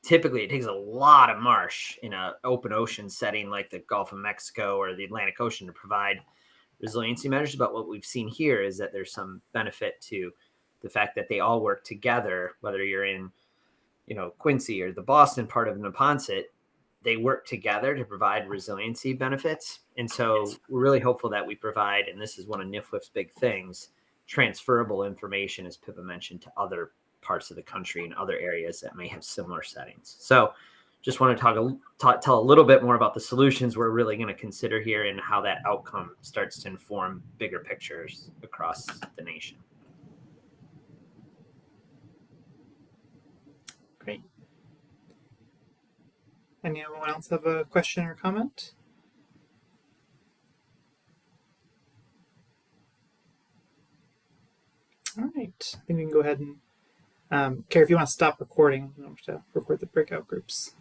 typically it takes a lot of marsh in an open ocean setting like the Gulf of Mexico or the Atlantic Ocean to provide resiliency measures. But what we've seen here is that there's some benefit to the fact that they all work together, whether you're in, Quincy or the Boston part of Neponset, they work together to provide resiliency benefits. And so we're really hopeful that we provide, and this is one of NIFWF's big things, transferable information, as Pippa mentioned, to other parts of the country and other areas that may have similar settings. So just want to tell a little bit more about the solutions we're really going to consider here and how that outcome starts to inform bigger pictures across the nation. Great. Anyone else have a question or comment? All right, I think we can go ahead and Carrie, if you want to stop recording, to record the breakout groups.